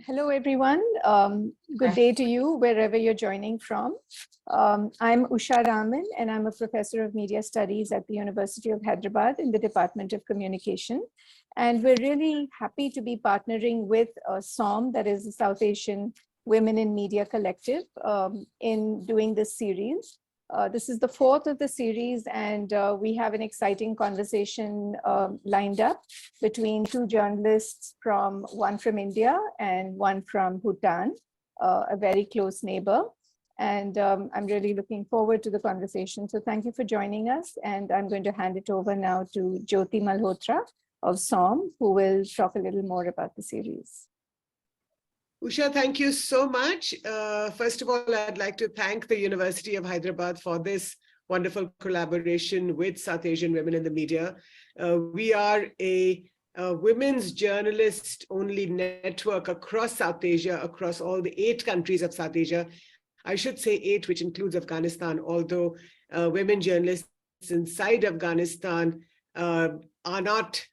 Hello, everyone. Good day to you, wherever you're joining from. I'm Usha Raman, and I'm a professor of media studies at the University of Hyderabad in the Department of Communication. And we're really happy to be partnering with SOM, that is the South Asian Women in Media Collective, in doing this series. This is the fourth of the series, and we have an exciting conversation lined up between two journalists, one from India and one from Bhutan, a very close neighbor. And I'm really looking forward to the conversation. So thank you for joining us. And I'm going to hand it over now to Jyoti Malhotra of SOM, who will talk a little more about the series. Usha, thank you so much. First of all, I'd like to thank the University of Hyderabad for this wonderful collaboration with South Asian Women in the Media. We are a women's journalist-only network across South Asia, across all the 8 countries of South Asia. I should say 8, which includes Afghanistan, although women journalists inside Afghanistan are not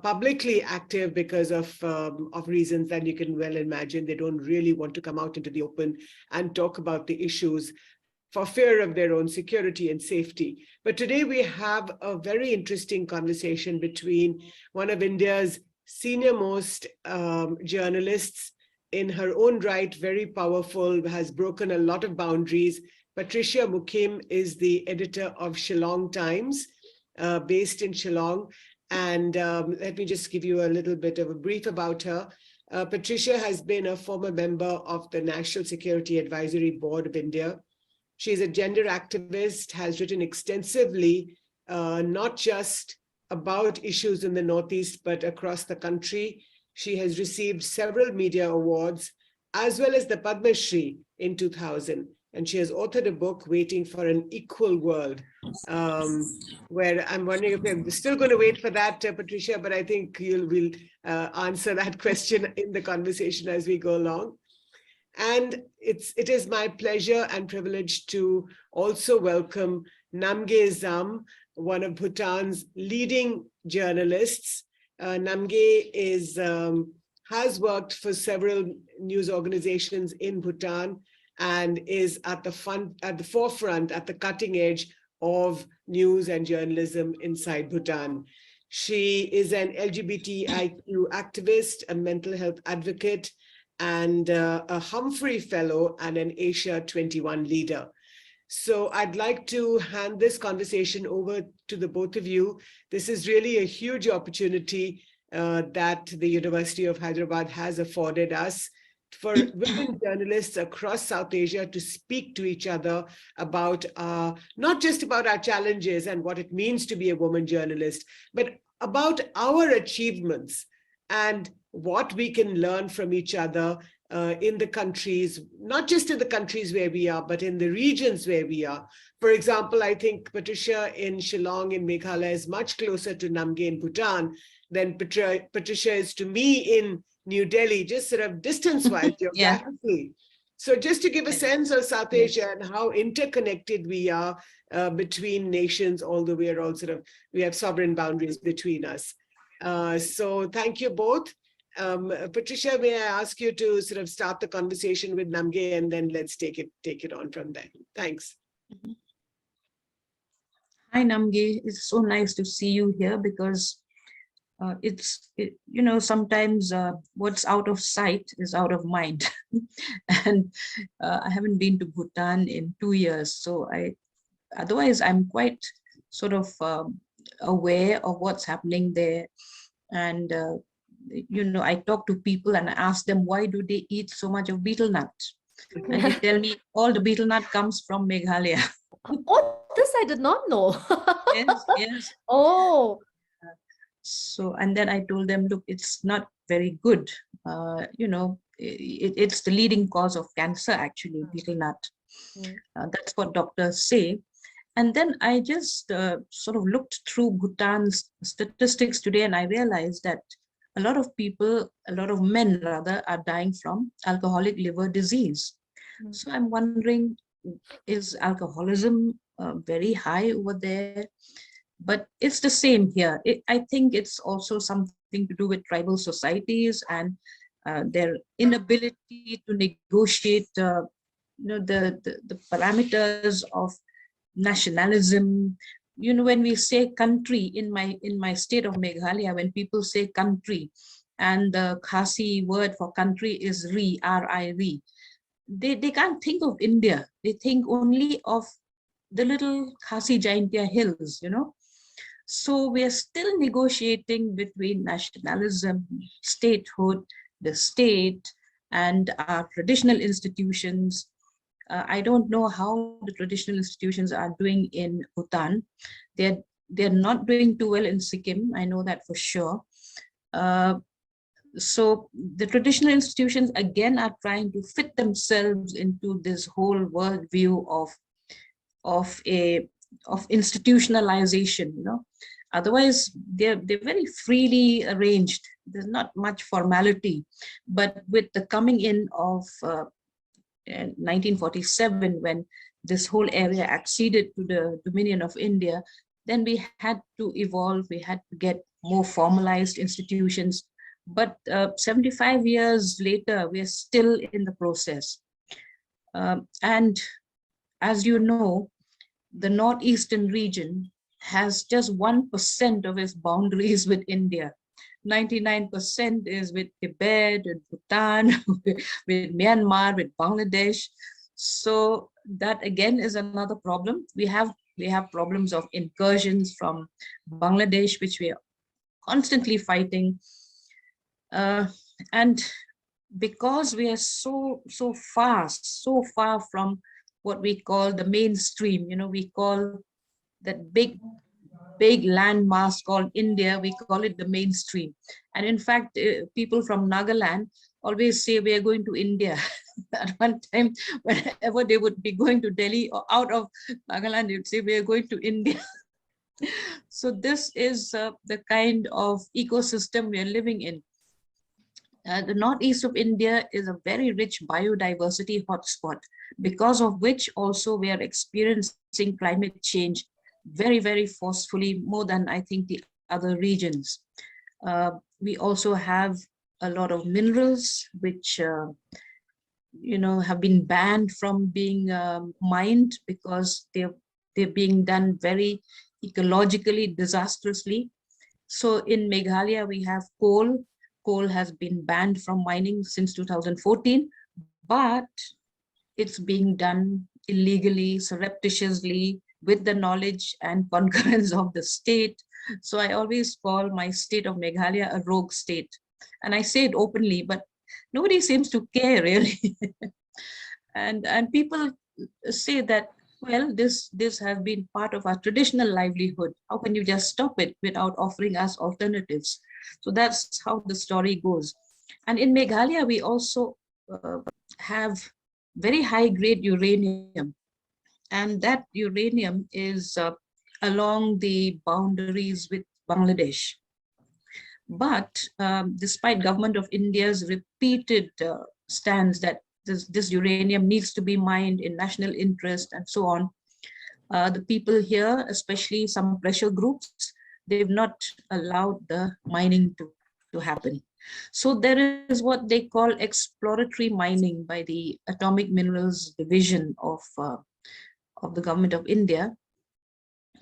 publicly active because of reasons that you can well imagine. They don't really want to come out into the open and talk about the issues for fear of their own security and safety. But today we have a very interesting conversation between one of India's senior most journalists, in her own right, very powerful, has broken a lot of boundaries. Patricia Mukhim is the editor of Shillong Times, based in Shillong. And let me just give you a little bit of a brief about her. Patricia has been a former member of the National Security Advisory Board of India. She's a gender activist, has written extensively, not just about issues in the Northeast, but across the country. She has received several media awards, as well as the Padma Shri in 2000. And she has authored a book, Waiting for an Equal World, where I'm wondering if we're still going to wait for that, Patricia, but I think we'll answer that question in the conversation as we go along. And it is my pleasure and privilege to also welcome Namgay Zam, one of Bhutan's leading journalists. Namgay has worked for several news organizations in Bhutan and is at the forefront, at the cutting edge of news and journalism inside Bhutan. She is an LGBTIQ activist, a mental health advocate, and a Humphrey Fellow and an Asia 21 leader. So I'd like to hand this conversation over to the both of you. This is really a huge opportunity that the University of Hyderabad has afforded us for women journalists across South Asia to speak to each other about not just about our challenges and what it means to be a woman journalist, but about our achievements and what we can learn from each other in the countries, not just in the countries where we are, but in the regions where we are. For example, I think Patricia in Shillong in Meghalaya is much closer to Namgay in Bhutan than Patricia is to me in New Delhi, just sort of distance-wise, geographically. So just to give a sense of South Asia and how interconnected we are between nations, although we are all we have sovereign boundaries between us. So thank you both. Patricia, may I ask you to sort of start the conversation with Namgay, and then let's take it on from there. Thanks. Hi, Namgay. It's so nice to see you here because sometimes what's out of sight is out of mind. And I haven't been to Bhutan in 2 years. So otherwise I'm quite sort of aware of what's happening there. And, I talk to people and I ask them, why do they eat so much of betel nut? And they tell me all the betel nut comes from Meghalaya. Oh, this I did not know. Yes. Oh. So, and then I told them, look, it's not very good. It's the leading cause of cancer, actually, betel nut. That's what doctors say. And then I just sort of looked through Bhutan's statistics today, and I realized that a lot of men rather, are dying from alcoholic liver disease. So I'm wondering, is alcoholism very high over there? But it's the same here. I think it's also something to do with tribal societies and their inability to negotiate, the parameters of nationalism. When we say country in my state of Meghalaya, when people say country, and the Khasi word for country is Ri, R-I-Ri, they can't think of India. They think only of the little Khasi Jaintia hills, So we are still negotiating between nationalism, statehood, the state, and our traditional institutions. I don't know how the traditional institutions are doing in Bhutan. They're not doing too well in Sikkim. I know that for sure. So the traditional institutions again are trying to fit themselves into this whole worldview of institutionalization. Otherwise they're very freely arranged. There's not much formality, but with the coming in of 1947, when this whole area acceded to the dominion of India, then we had to evolve. We had to get more formalized institutions. But 75 years later, we are still in the process. And as you know, the northeastern region has just 1% of its boundaries with India. 99% is with Tibet, with Bhutan, with Myanmar, with Bangladesh. So that again is another problem. We have problems of incursions from Bangladesh, which we are constantly fighting. And because we are so far from what we call the mainstream, we call that big landmass called India, we call it the mainstream. And in fact, people from Nagaland always say we are going to India. At one time, whenever they would be going to Delhi or out of Nagaland, they would say we are going to India. So this is the kind of ecosystem we are living in. The northeast of India is a very rich biodiversity hotspot, because of which also we are experiencing climate change very, very forcefully, more than I think the other regions. We also have a lot of minerals which have been banned from being mined because they're being done very ecologically disastrously. So in Meghalaya, we have coal. Coal has been banned from mining since 2014, but it's being done illegally, surreptitiously, with the knowledge and concurrence of the state. So I always call my state of Meghalaya a rogue state. And I say it openly, but nobody seems to care really. and people say that, well, this has been part of our traditional livelihood. How can you just stop it without offering us alternatives? So that's how the story goes. And in Meghalaya, we also have very high grade uranium. And that uranium is along the boundaries with Bangladesh. But despite government of India's repeated stands that this uranium needs to be mined in national interest and so on, the people here, especially some pressure groups, they've not allowed the mining to happen. So there is what they call exploratory mining by the Atomic Minerals Division of the government of India.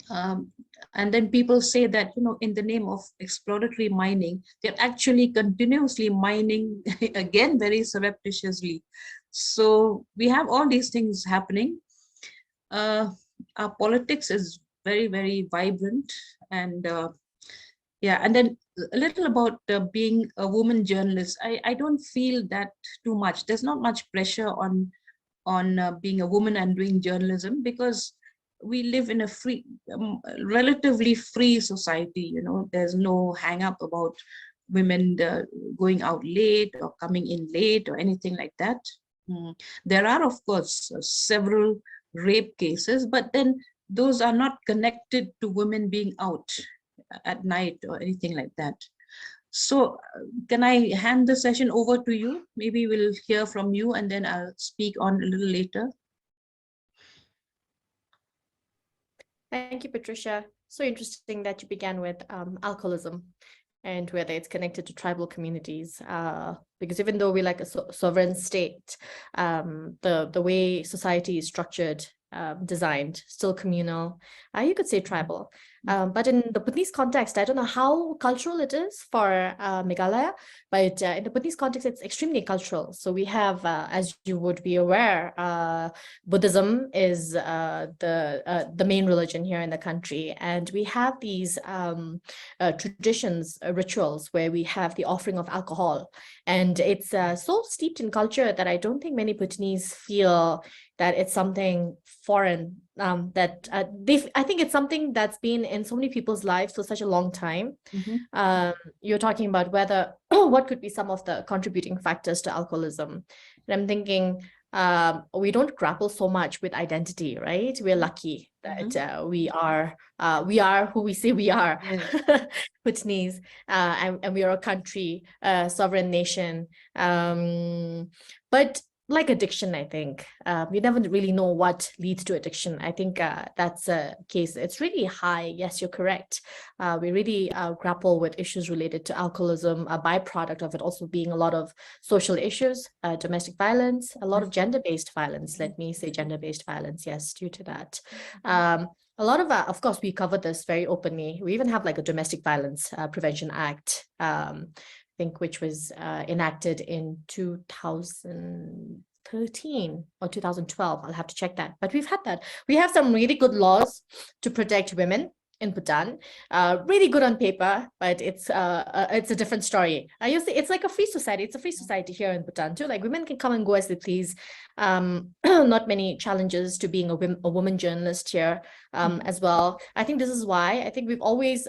And then people say that, in the name of exploratory mining, they're actually continuously mining, again, very surreptitiously. So we have all these things happening. Our politics is very, very vibrant. And yeah, and then a little about being a woman journalist. I don't feel that too much. There's not much pressure on being a woman and doing journalism, because we live in a free, relatively free society. There's no hang up about women going out late or coming in late or anything like that. There are, of course, several rape cases, but then those are not connected to women being out at night or anything like that. So can I hand the session over to you? Maybe we'll hear from you and then I'll speak on a little later. Thank you, Patricia. So interesting that you began with alcoholism. and whether it's connected to tribal communities. Because even though we're like a sovereign state, the way society is structured, designed, still communal, you could say tribal. But in the Bhutanese context, I don't know how cultural it is for Meghalaya, but in the Bhutanese context, it's extremely cultural. So we have, as you would be aware, Buddhism is the main religion here in the country. And we have these traditions, rituals, where we have the offering of alcohol. And it's so steeped in culture that I don't think many Bhutanese feel that it's something foreign, that I think it's something that's been in so many people's lives for such a long time. You're talking about whether what could be some of the contributing factors to alcoholism. And I'm thinking we don't grapple so much with identity, right? We're lucky that we are who we say we are, Bhutanese, and we are a country, sovereign nation. But like addiction, I think we never really know what leads to addiction. I think that's a case. It's really high. Yes, you're correct. We really grapple with issues related to alcoholism, a byproduct of it also being a lot of social issues, domestic violence, a lot of gender-based violence. Let me say gender-based violence. Yes, due to that. A lot of course, we cover this very openly. We even have like a Domestic Violence Prevention Act, I think, which was enacted in 2013 or 2012. I'll have to check that. But we've had that. We have some really good laws to protect women in Bhutan, really good on paper, but it's a different story. I used to, it's like a free society. It's a free society here in Bhutan too. Like women can come and go as they please. Not many challenges to being a woman journalist here as well. I think this is why I think we've always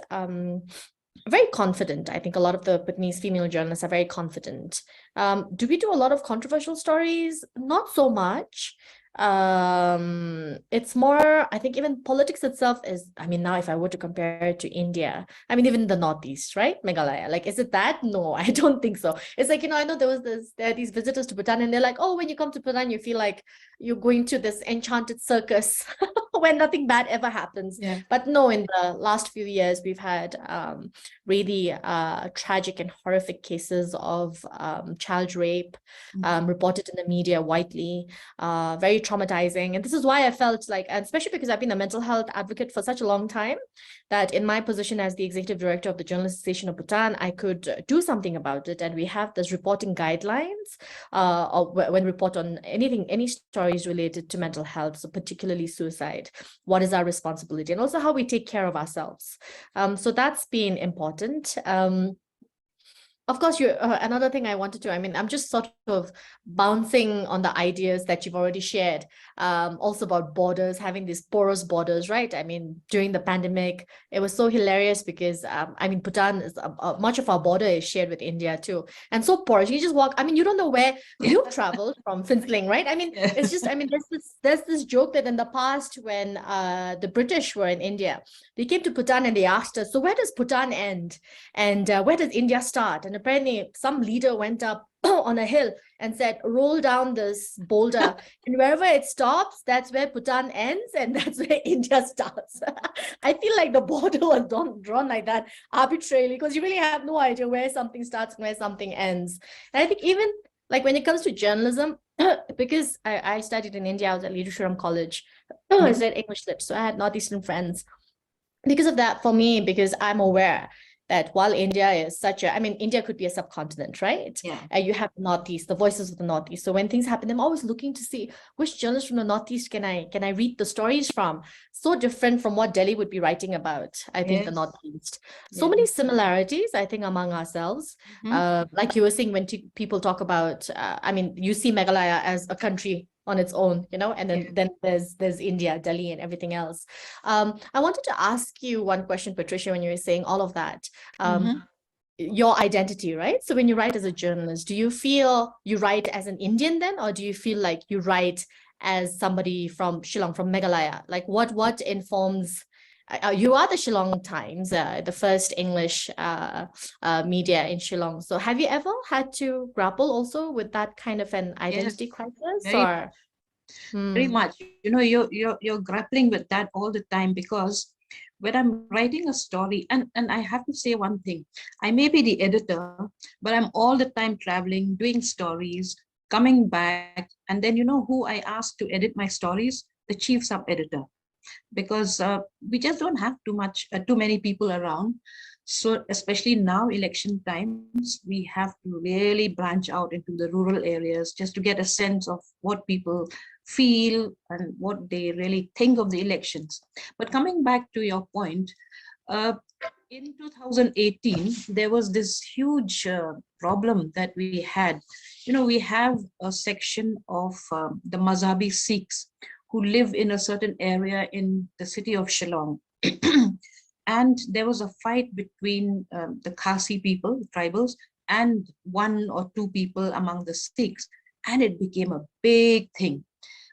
very confident. I think a lot of the Bhutanese female journalists are very confident. Do we do a lot of controversial stories? Not so much. It's more, I think even politics itself is, I mean, now if I were to compare it to India, I mean, even the Northeast, right? Meghalaya, like, is it that? No, I don't think so. It's like, I know there are these visitors to Bhutan and they're like, oh, when you come to Bhutan, you feel like you're going to this enchanted circus where nothing bad ever happens. But no, in the last few years, we've had really tragic and horrific cases of child rape reported in the media widely, very traumatizing. And this is why I felt like, and especially because I've been a mental health advocate for such a long time, that in my position as the executive director of the Journalist Association of Bhutan, I could do something about it. And we have this reporting guidelines when report on anything, any stories related to mental health, so particularly suicide. What is our responsibility? And also how we take care of ourselves. So that's been important. Of course, another thing I wanted to, I mean, I'm just sort of bouncing on the ideas that you've already shared, also about borders, having these porous borders, right? I mean, during the pandemic, it was so hilarious because, I mean, Bhutan is, much of our border is shared with India too. And so porous, you just walk, I mean, you don't know where you've traveled from Finsling, right? I mean, it's just, I mean, there's this joke that in the past when the British were in India, they came to Bhutan and they asked us, so where does Bhutan end? And where does India start? And apparently some leader went up on a hill and said, roll down this boulder and wherever it stops, that's where Bhutan ends and that's where India starts. I feel like the border was drawn like that arbitrarily because you really have no idea where something starts and where something ends. And I think even like when it comes to journalism, because I studied in India, I was at Leadership College, I said English Lit, so I had Northeastern friends. Because of that, for me, because I'm aware that while India is such a, I mean, India could be a subcontinent, right? You have the Northeast, the voices of the Northeast. So when things happen, I'm always looking to see which journalist from the Northeast can I read the stories from? So different from what Delhi would be writing about, I think, the Northeast. So many similarities, I think, among ourselves. Like you were saying, when people talk about, I mean, you see Meghalaya as a country on its own, and then there's India, Delhi, and everything else. I wanted to ask you one question, Patricia, when you were saying all of that, your identity, right? So when you write as a journalist, do you feel you write as an Indian then, or do you feel like you write as somebody from Shillong, from Meghalaya? Like what informs? You are the Shillong Times, the first English media in Shillong. So have you ever had to grapple also with that kind of an identity crisis? Very much. You're grappling with that all the time because when I'm writing a story, and I have to say one thing, I may be the editor, but I'm all the time traveling, doing stories, coming back. And then you know who I ask to edit my stories? The chief sub-editor, because we just don't have too many people around. So especially now, election times, we have to really branch out into the rural areas just to get a sense of what people feel and what they really think of the elections. But coming back to your point, in 2018, there was this huge problem that we had. You know, we have a section of the Mazhabi Sikhs who live in a certain area in the city of Shillong. And there was a fight between the Khasi people, tribals, and one or two people among the Sikhs, and it became a big thing.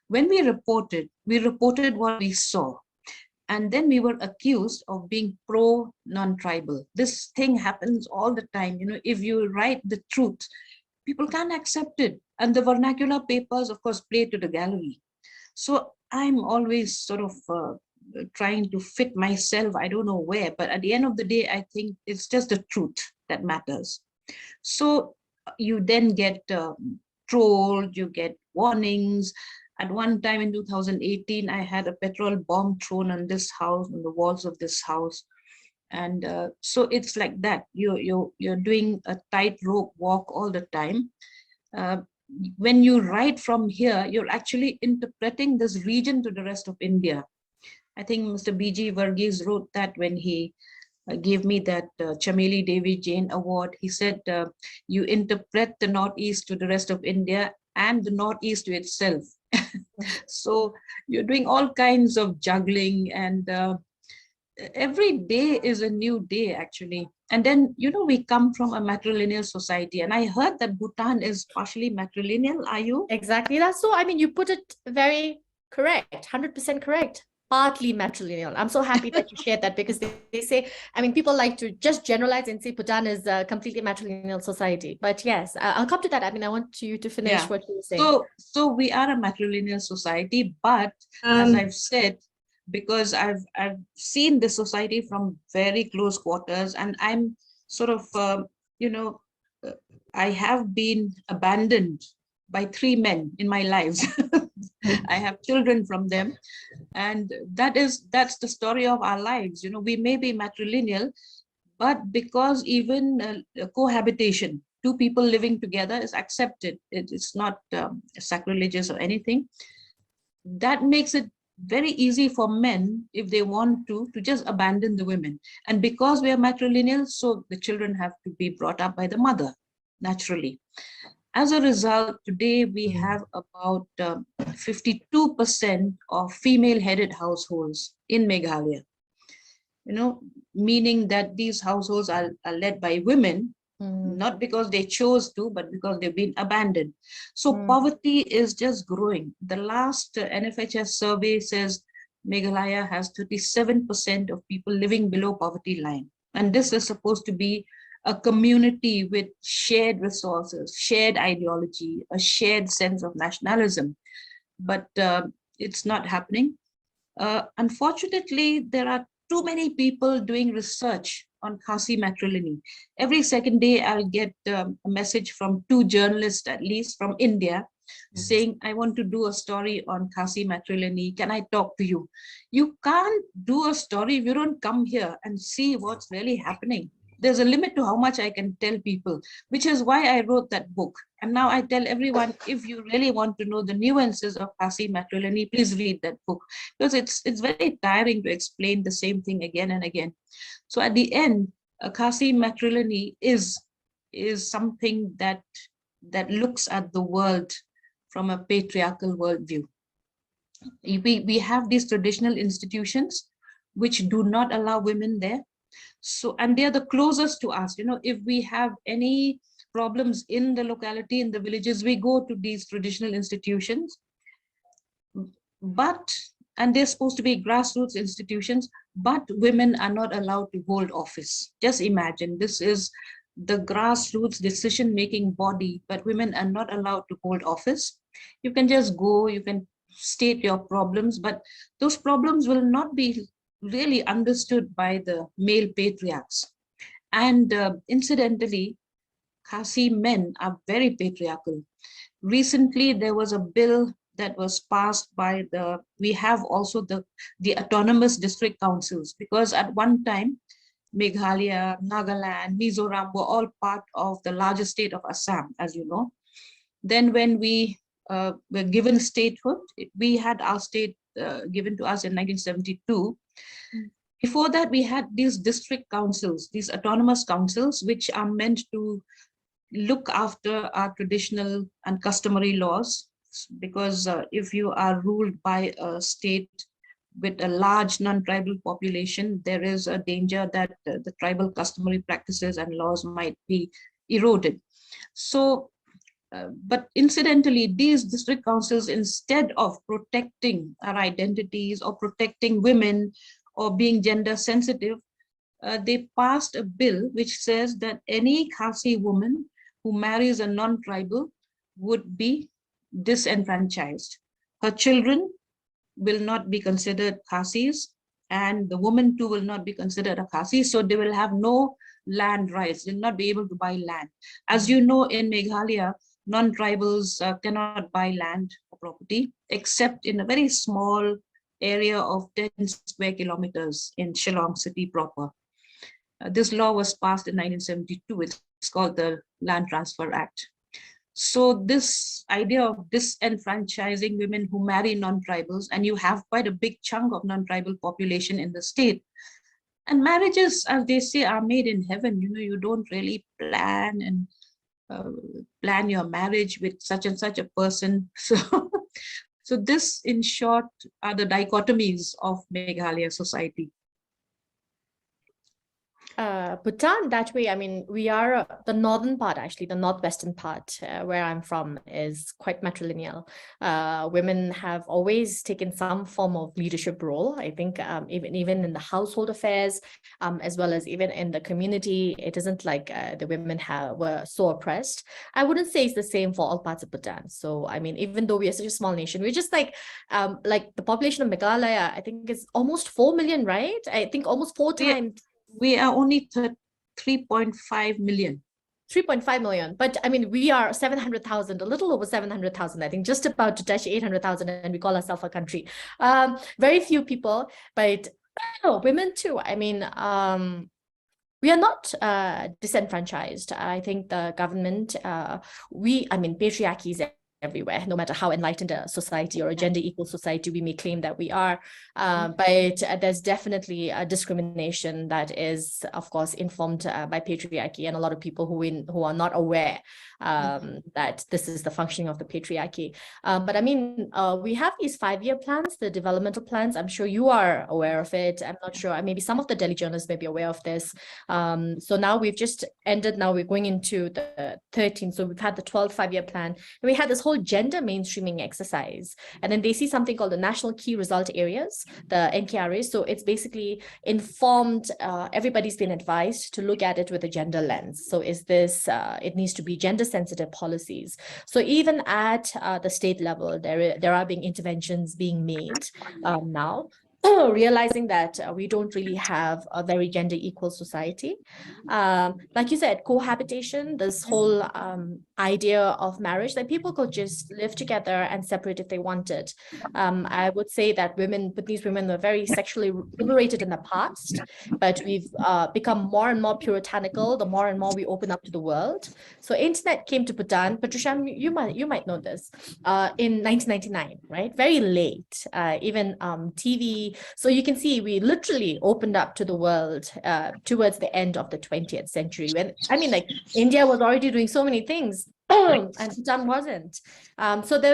When we reported what we saw, and then we were accused of being pro non-tribal. This thing happens all the time. You know, if you write the truth, people can't accept it. And the vernacular papers, of course, play to the gallery. So I'm always sort of trying to fit myself, I don't know where, but at the end of the day, I think it's just the truth that matters. So you then get trolled, you get warnings. At one time in 2018, I had a petrol bomb thrown on this house, on the walls of this house. And so it's like that. You're doing a tightrope walk all the time. When you write from here, you're actually interpreting this region to the rest of India. I think Mr. B.G. Varghese wrote that when he gave me that Chameli Devi Jain Award. He said, you interpret the Northeast to the rest of India and the Northeast to itself. So you're doing all kinds of juggling, and every day is a new day, actually. And then, you know, we come from a matrilineal society, and I heard that Bhutan is partially matrilineal. Are you? Exactly. That's so, I mean, you put it very correct, 100% correct. Partly matrilineal. I'm so happy that you shared that, because they say, I mean, people like to just generalize and say Bhutan is a completely matrilineal society. But yes, I'll come to that. I mean, I want you to finish what you were saying. So we are a matrilineal society, but as I've said, because I've seen the society from very close quarters, and I'm sort of, you know, I have been abandoned by 3 men in my lives. I have children from them, and that's the story of our lives. You know, we may be matrilineal, but because even cohabitation, 2 people living together, is accepted, it's not sacrilegious or anything. That makes it very easy for men, if they want to just abandon the women. And because we are matrilineal, so the children have to be brought up by the mother, naturally. As a result, today we have about 52% of female-headed households in Meghalaya. You know, meaning that these households are led by women, not because they chose to, but because they've been abandoned. So poverty is just growing. The last NFHS survey says Meghalaya has 37% of people living below poverty line. And this is supposed to be a community with shared resources, shared ideology, a shared sense of nationalism. But it's not happening. Unfortunately, there are too many people doing research on Khasi matrilineal. Every second day, I'll get a message from 2 journalists, at least from India, saying, I want to do a story on Khasi matrilineal. Can I talk to you? You can't do a story if you don't come here and see what's really happening. There's a limit to how much I can tell people, which is why I wrote that book. And now I tell everyone, if you really want to know the nuances of Khasi matrilineal, please read that book, because it's very tiring to explain the same thing again and again. So at the end, Khasi matrilineal is something that looks at the world from a patriarchal worldview. We have these traditional institutions which do not allow women there. So, and they're the closest to us. You know, if we have any problems in the locality, in the villages, we go to these traditional institutions. But, and they're supposed to be grassroots institutions, but women are not allowed to hold office. Just imagine, this is the grassroots decision-making body, but women are not allowed to hold office. You can just go, you can state your problems, but those problems will not be really understood by the male patriarchs. And incidentally, Khasi men are very patriarchal. Recently, there was a bill that was passed by we have also the autonomous district councils, because at one time, Meghalaya, Nagaland, Mizoram were all part of the larger state of Assam, as you know. Then when we were given statehood, we had our state given to us in 1972. Before that, we had these district councils, these autonomous councils, which are meant to look after our traditional and customary laws, because if you are ruled by a state with a large non-tribal population, there is a danger that the tribal customary practices and laws might be eroded. So, but incidentally, these district councils, instead of protecting our identities or protecting women or being gender sensitive, they passed a bill which says that any Khasi woman who marries a non-tribal would be disenfranchised. Her children will not be considered Khasis, and the woman too will not be considered a Khasi, so they will have no land rights, they'll not be able to buy land. As you know, in Meghalaya, non-tribals cannot buy land or property, except in a very small area of 10 square kilometers in Shillong city proper. This law was passed in 1972. It's called the Land Transfer Act. So this idea of disenfranchising women who marry non-tribals, and you have quite a big chunk of non-tribal population in the state. And marriages, as they say, are made in heaven. You know, you don't really plan and plan your marriage with such and such a person. So this, in short, are the dichotomies of Meghalaya society. Bhutan, that way, I mean, we are the northern part, actually, the northwestern part where I'm from is quite matrilineal. Women have always taken some form of leadership role. I think even in the household affairs, as well as even in the community, it isn't like the women were so oppressed. I wouldn't say it's the same for all parts of Bhutan. So, I mean, even though we are such a small nation, we're just like the population of Meghalaya, I think is almost 4 million, right? I think almost four times. We are only 3.5 million. 3.5 million, but I mean, we are 700,000, a little over 700,000, I think, just about to touch 800,000, and we call ourselves a country. Very few people, but women too. I mean, we are not disenfranchised. I think the government, patriarchy is everywhere, no matter how enlightened a society or a gender equal society we may claim that we are. But there's definitely a discrimination that is, of course, informed by patriarchy, and a lot of people who are not aware that this is the functioning of the patriarchy. But I mean, we have these 5-year plans, the developmental plans. I'm sure you are aware of it. I'm not sure. Maybe some of the Delhi journalists may be aware of this. So now we've just ended. Now we're going into the 13th. So we've had the 12th 5-year plan. And we had this whole gender mainstreaming exercise. And then they see something called the National Key Result Areas, the NKRAs. So it's basically informed, everybody's been advised to look at it with a gender lens. So is this, it needs to be gender sensitive policies. So even at the state level, there are being interventions being made now, realizing that we don't really have a very gender equal society. Like you said, cohabitation, this whole idea of marriage, that people could just live together and separate if they wanted. I would say that Bhutanese women were very sexually liberated in the past, but we've become more and more puritanical the more and more we open up to the world. So internet came to Bhutan. Patricia, you might know this, in 1999, right? Very late, even TV. So you can see we literally opened up to the world towards the end of the 20th century. When, I mean, like, India was already doing so many things and Bhutan wasn't. So there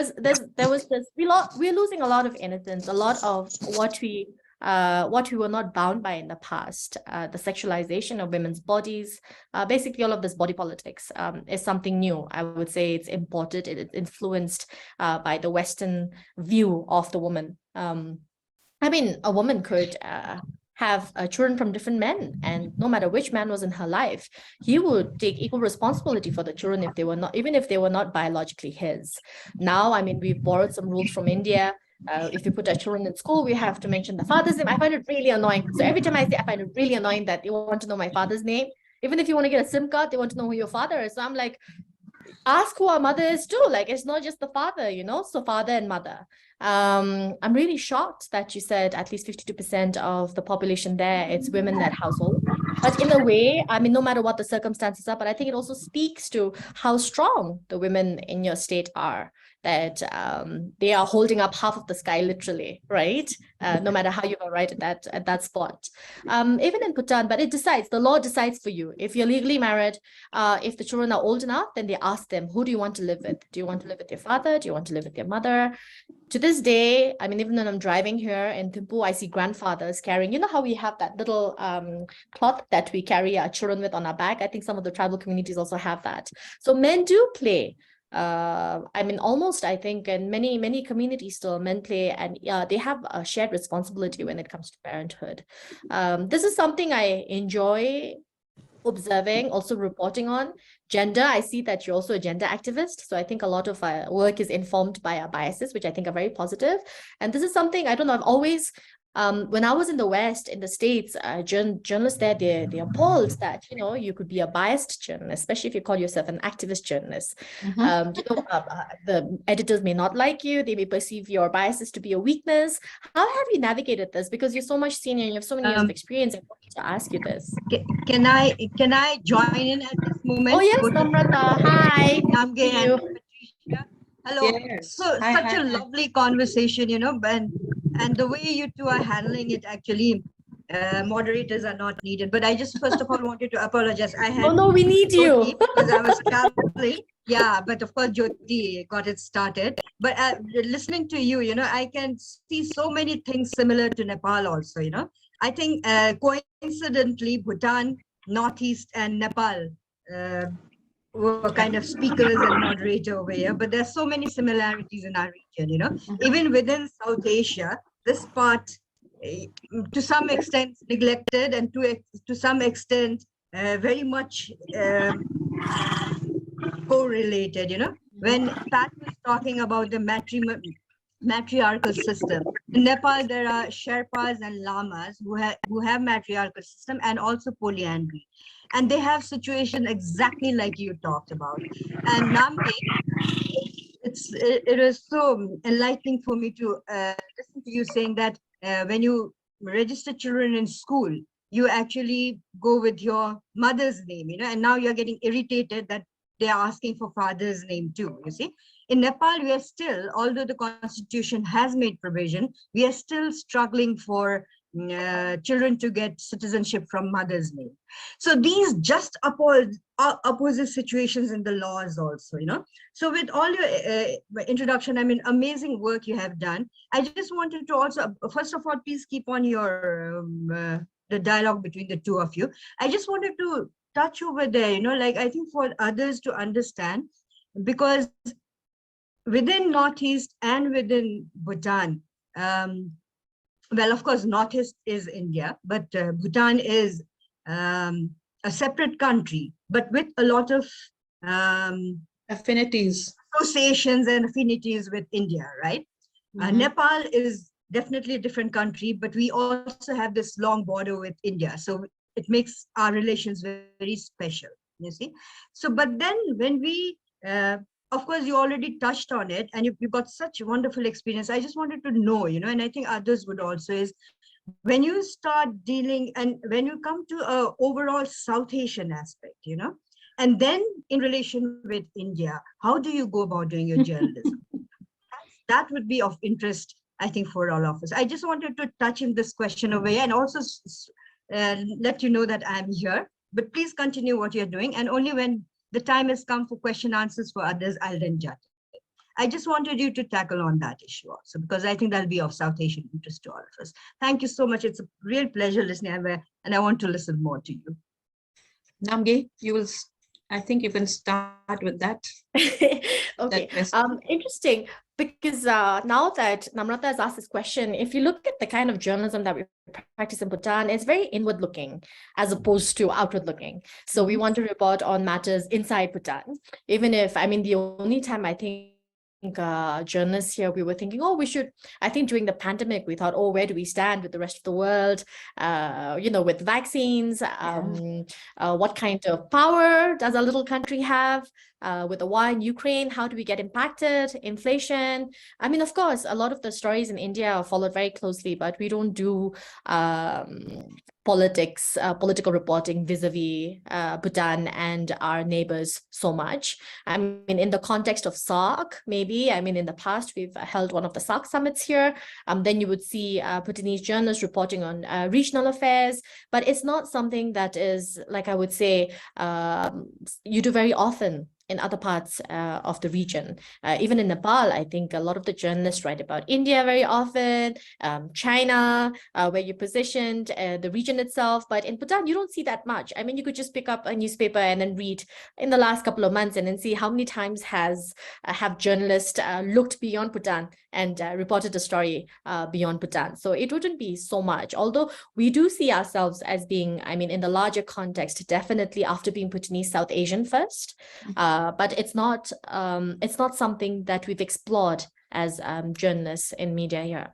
was this, we're losing a lot of innocence, a lot of what we were not bound by in the past. The sexualization of women's bodies, basically all of this body politics is something new. I would say it's imported, it's influenced by the Western view of the woman. I mean, a woman could have children from different men, and no matter which man was in her life, he would take equal responsibility for the children if they were not, even if they were not biologically his. Now, I mean, we've borrowed some rules from India. If we put our children in school, we have to mention the father's name. I find it really annoying. So every time I say, I find it really annoying that they want to know my father's name. Even if you want to get a SIM card, they want to know who your father is. So I'm like, ask who our mother is too. Like, it's not just the father, so father and mother. I'm really shocked that you said at least 52% of the population there, it's women-led household. But in a way, I mean, no matter what the circumstances are, but I think it also speaks to how strong the women in your state are, that they are holding up half of the sky, literally, right? No matter how you arrive at that spot. Even in Bhutan, but the law decides for you. If you're legally married, if the children are old enough, then they ask them, who do you want to live with? Do you want to live with your father? Do you want to live with your mother? To this day, I mean, even when I'm driving here in Thimphu, I see grandfathers carrying, how we have that little cloth that we carry our children with on our back. I think some of the tribal communities also have that. So men do play. I mean, almost, I think, in many communities still, men play, and they have a shared responsibility when it comes to parenthood. This is something I enjoy observing, also reporting on. Gender, I see that you're also a gender activist. So I think a lot of our work is informed by our biases, which I think are very positive. And this is something, I don't know, I've always, when I was in the West, in the States, journalists there, they're appalled that, you could be a biased journalist, especially if you call yourself an activist journalist. The editors may not like you. They may perceive your biases to be a weakness. How have you navigated this? Because you're so much senior and you have so many years of experience. I wanted to ask you this. Can I join in at this moment? Oh, yes, Namrata. Hi. Namgay and Patricia. Hello. Yes. So Hi, such hi, a hi. lovely conversation, and the way you two are handling it, actually, moderators are not needed. But I just first of all wanted to apologize. I had Oh, no, we need you. Jyoti because I was traveling. Yeah, but of course Jyoti got it started. But listening to you, I can see so many things similar to Nepal also. I think coincidentally, Bhutan, Northeast, and Nepal were kind of speakers and moderator over here, but there's so many similarities in our region, even within South Asia, this part to some extent neglected, and to some extent very much correlated, when Pat was talking about the matriarchal system. In Nepal, there are Sherpas and Lamas who have matriarchal system and also polyandry. And they have situation exactly like you talked about. And Namgay, it is so enlightening for me to listen to you saying that when you register children in school, you actually go with your mother's name, and now you're getting irritated that they're asking for father's name too, you see. In Nepal, we are still, although the constitution has made provision, we are still struggling for children to get citizenship from mother's name. So these just opposite situations in the laws also, So with all your introduction, I mean, amazing work you have done. I just wanted to also, first of all, please keep on your the dialogue between the two of you. I just wanted to touch over there, like I think for others to understand, because within Northeast and within Bhutan, well, of course, Northeast is India, but Bhutan is a separate country, but with a lot of Affinities. associations and affinities with India, right? Nepal is definitely a different country, but we also have this long border with India. So it makes our relations very special, you see. So, but then when we, of course, you already touched on it and you got such wonderful experience. I just wanted to know, and I think others would also, is when you start dealing and when you come to a overall South Asian aspect, and then in relation with India, how do you go about doing your journalism? That would be of interest, I think, for all of us. I just wanted to touch in this question over here and also let you know that I'm here, but please continue what you're doing. And only when the time has come for question answers for others, I'll then judge it. I just wanted you to tackle on that issue also, because I think that'll be of South Asian interest to all of us. Thank you so much. It's a real pleasure listening, and I want to listen more to you. Namgay, I think you can start with that. Okay, interesting, because now that Namrata has asked this question, if you look at the kind of journalism that we practice in Bhutan, it's very inward looking as opposed to outward looking. So we want to report on matters inside Bhutan, even if, I mean, the only time I think journalists here, we were thinking, oh, I think during the pandemic, we thought, oh, where do we stand with the rest of the world? With vaccines, what kind of power does our little country have? With the war in Ukraine, how do we get impacted? Inflation. I mean, of course, a lot of the stories in India are followed very closely, but we don't do political reporting vis-a-vis Bhutan and our neighbors so much. I mean, in the context of SARC, maybe, I mean, in the past, we've held one of the SARC summits here. Then you would see Bhutanese journalists reporting on regional affairs, but it's not something that is, like I would say, you do very often in other parts of the region. Even in Nepal, I think a lot of the journalists write about India very often, China, where you're positioned, the region itself. But in Bhutan, you don't see that much. I mean, you could just pick up a newspaper and then read in the last couple of months and then see how many times have journalists looked beyond Bhutan and reported a story beyond Bhutan. So it wouldn't be so much, although we do see ourselves as being, I mean, in the larger context, definitely after being Bhutanese, South Asian first. But it's not something that we've explored as journalists in media here.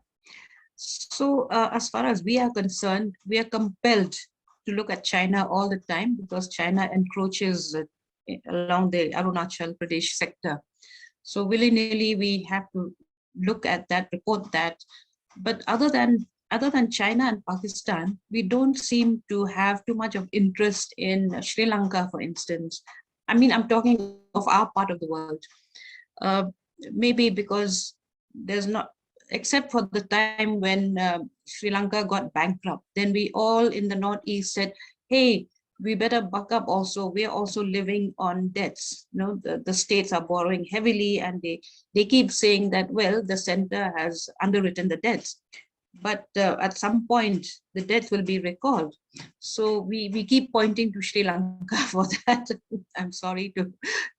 So as far as we are concerned, we are compelled to look at China all the time because China encroaches along the Arunachal Pradesh sector. So willy-nilly, we have to look at that, report that. But other than China and Pakistan, we don't seem to have too much of interest in Sri Lanka, for instance. I mean, I'm talking of our part of the world. Maybe because there's not, except for the time when Sri Lanka got bankrupt, then we all in the Northeast said, hey, we better buck up also. We're also living on debts. You know, the states are borrowing heavily and they keep saying that, well, the center has underwritten the debts. But at some point, the debt will be recalled. So we keep pointing to Sri Lanka for that. I'm sorry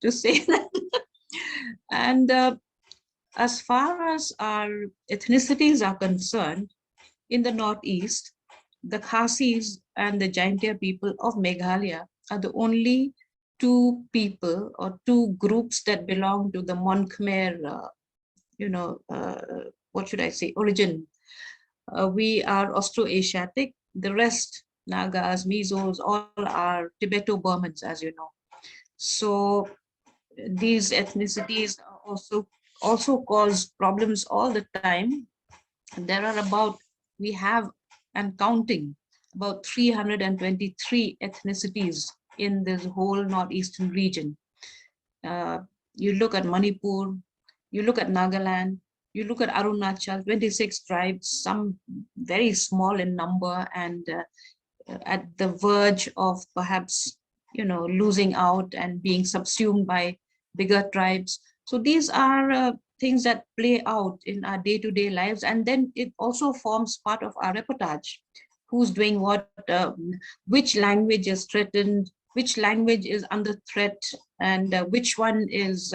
to say that. And as far as our ethnicities are concerned, in the Northeast, the Khasis and the Jaintia people of Meghalaya are the only two people or two groups that belong to the Mon Khmer, what should I say, origin. We are Austroasiatic. The rest, Nagas, Mizos, all are Tibeto-Burmans, as you know. So these ethnicities also cause problems all the time. There are we have and counting about 323 ethnicities in this whole northeastern region. You look at Manipur, you look at Nagaland, you look at Arunachal, 26 tribes, some very small in number and at the verge of perhaps, losing out and being subsumed by bigger tribes. So these are things that play out in our day-to-day lives. And then it also forms part of our reportage. Who's doing what, which language is threatened, which language is under threat, and which one is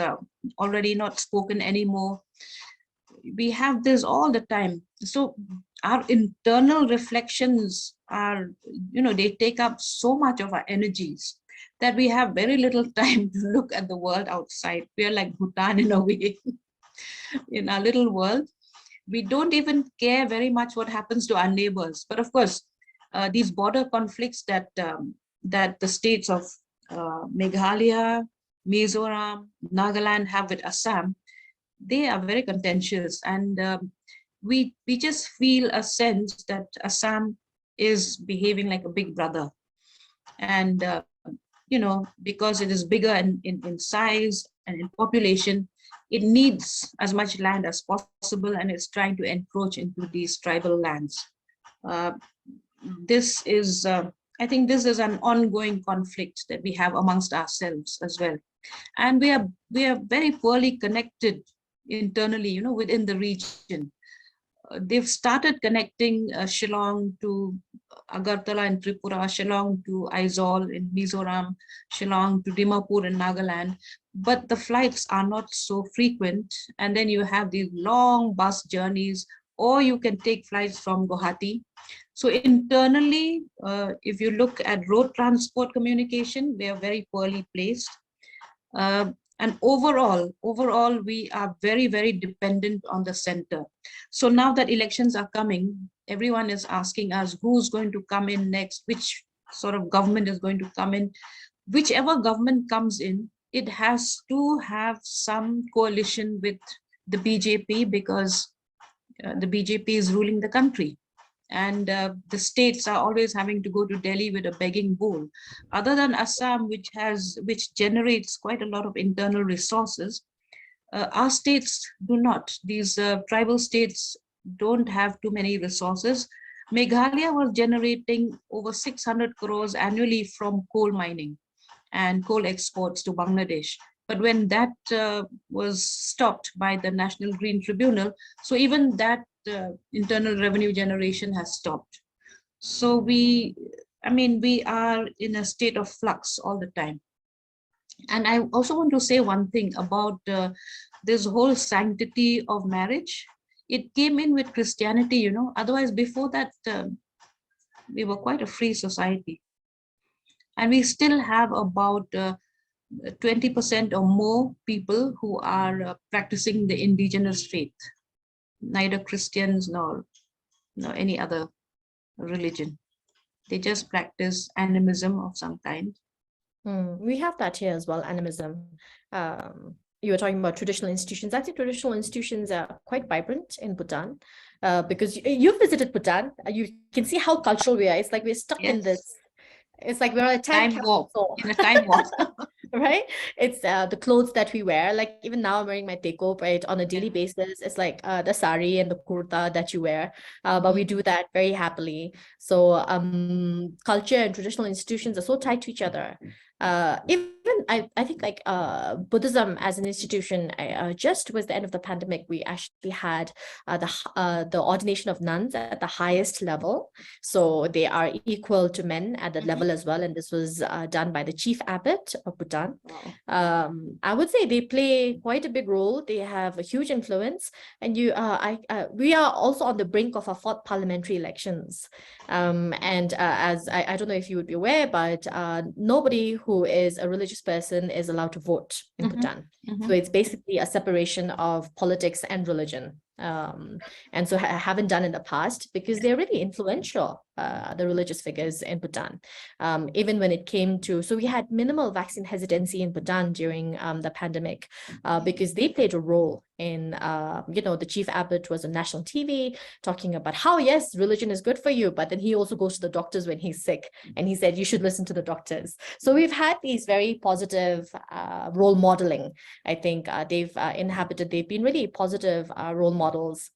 already not spoken anymore. We have this all the time. So our internal reflections are, they take up so much of our energies that we have very little time to look at the world outside. We are like Bhutan in a way, in our little world. We don't even care very much what happens to our neighbors. But of course, these border conflicts that the states of Meghalaya, Mizoram, Nagaland have with Assam, they are very contentious. And we just feel a sense that Assam is behaving like a big brother. And, because it is bigger in size and in population, it needs as much land as possible, and it's trying to encroach into these tribal lands. This is, I think this is an ongoing conflict that we have amongst ourselves as well. And we are very poorly connected internally, within the region. They've started connecting Shillong to Agartala in Tripura, Shillong to Aizawl in Mizoram, Shillong to Dimapur in Nagaland, but the flights are not so frequent. And then you have these long bus journeys, or you can take flights from Guwahati. So internally, if you look at road transport communication, they are very poorly placed. And overall, we are very, very dependent on the center. So now that elections are coming, everyone is asking us who's going to come in next, which sort of government is going to come in. Whichever government comes in, it has to have some coalition with the BJP, because the BJP is ruling the country. And the states are always having to go to Delhi with a begging bowl. Other than Assam, which generates quite a lot of internal resources, our states do not. These tribal states don't have too many resources. Meghalaya was generating over 600 crores annually from coal mining and coal exports to Bangladesh. But when that was stopped by the National Green Tribunal, so even that internal revenue generation has stopped. So we are in a state of flux all the time. And I also want to say one thing about this whole sanctity of marriage. It came in with Christianity, you know. Otherwise, before that, we were quite a free society. And we still have about 20% or more people who are practicing the indigenous faith, neither Christians nor any other religion. They just practice animism of some kind. We have that here as well, animism. You were talking about traditional institutions. I think traditional institutions are quite vibrant in Bhutan, because you've visited Bhutan. You can see how cultural we are. It's like we're stuck in this. It's like we're on a time warp. In a time warp. Right? It's the clothes that we wear. Like even now I'm wearing my tekop, right? On a daily basis. It's like the sari and the kurta that you wear. But we do that very happily. So culture and traditional institutions are so tied to each other. Even I think like Buddhism as an institution, just towards the end of the pandemic, we actually had the ordination of nuns at the highest level. So they are equal to men at that level as well. And this was done by the chief abbot of Bhutan. Wow. I would say they play quite a big role. They have a huge influence. And we are also on the brink of our 4th parliamentary elections. As I don't know if you would be aware, but nobody who is a religious person is allowed to vote in Bhutan. So it's basically a separation of politics and religion. And so I haven't done in the past because they're really influential, the religious figures in Bhutan. Even when it came to, so we had minimal vaccine hesitancy in Bhutan during the pandemic because they played a role in, the chief abbot was on national TV talking about how, yes, religion is good for you, but then he also goes to the doctors when he's sick. And he said, you should listen to the doctors. So we've had these very positive role modeling. I think they've been really positive role models.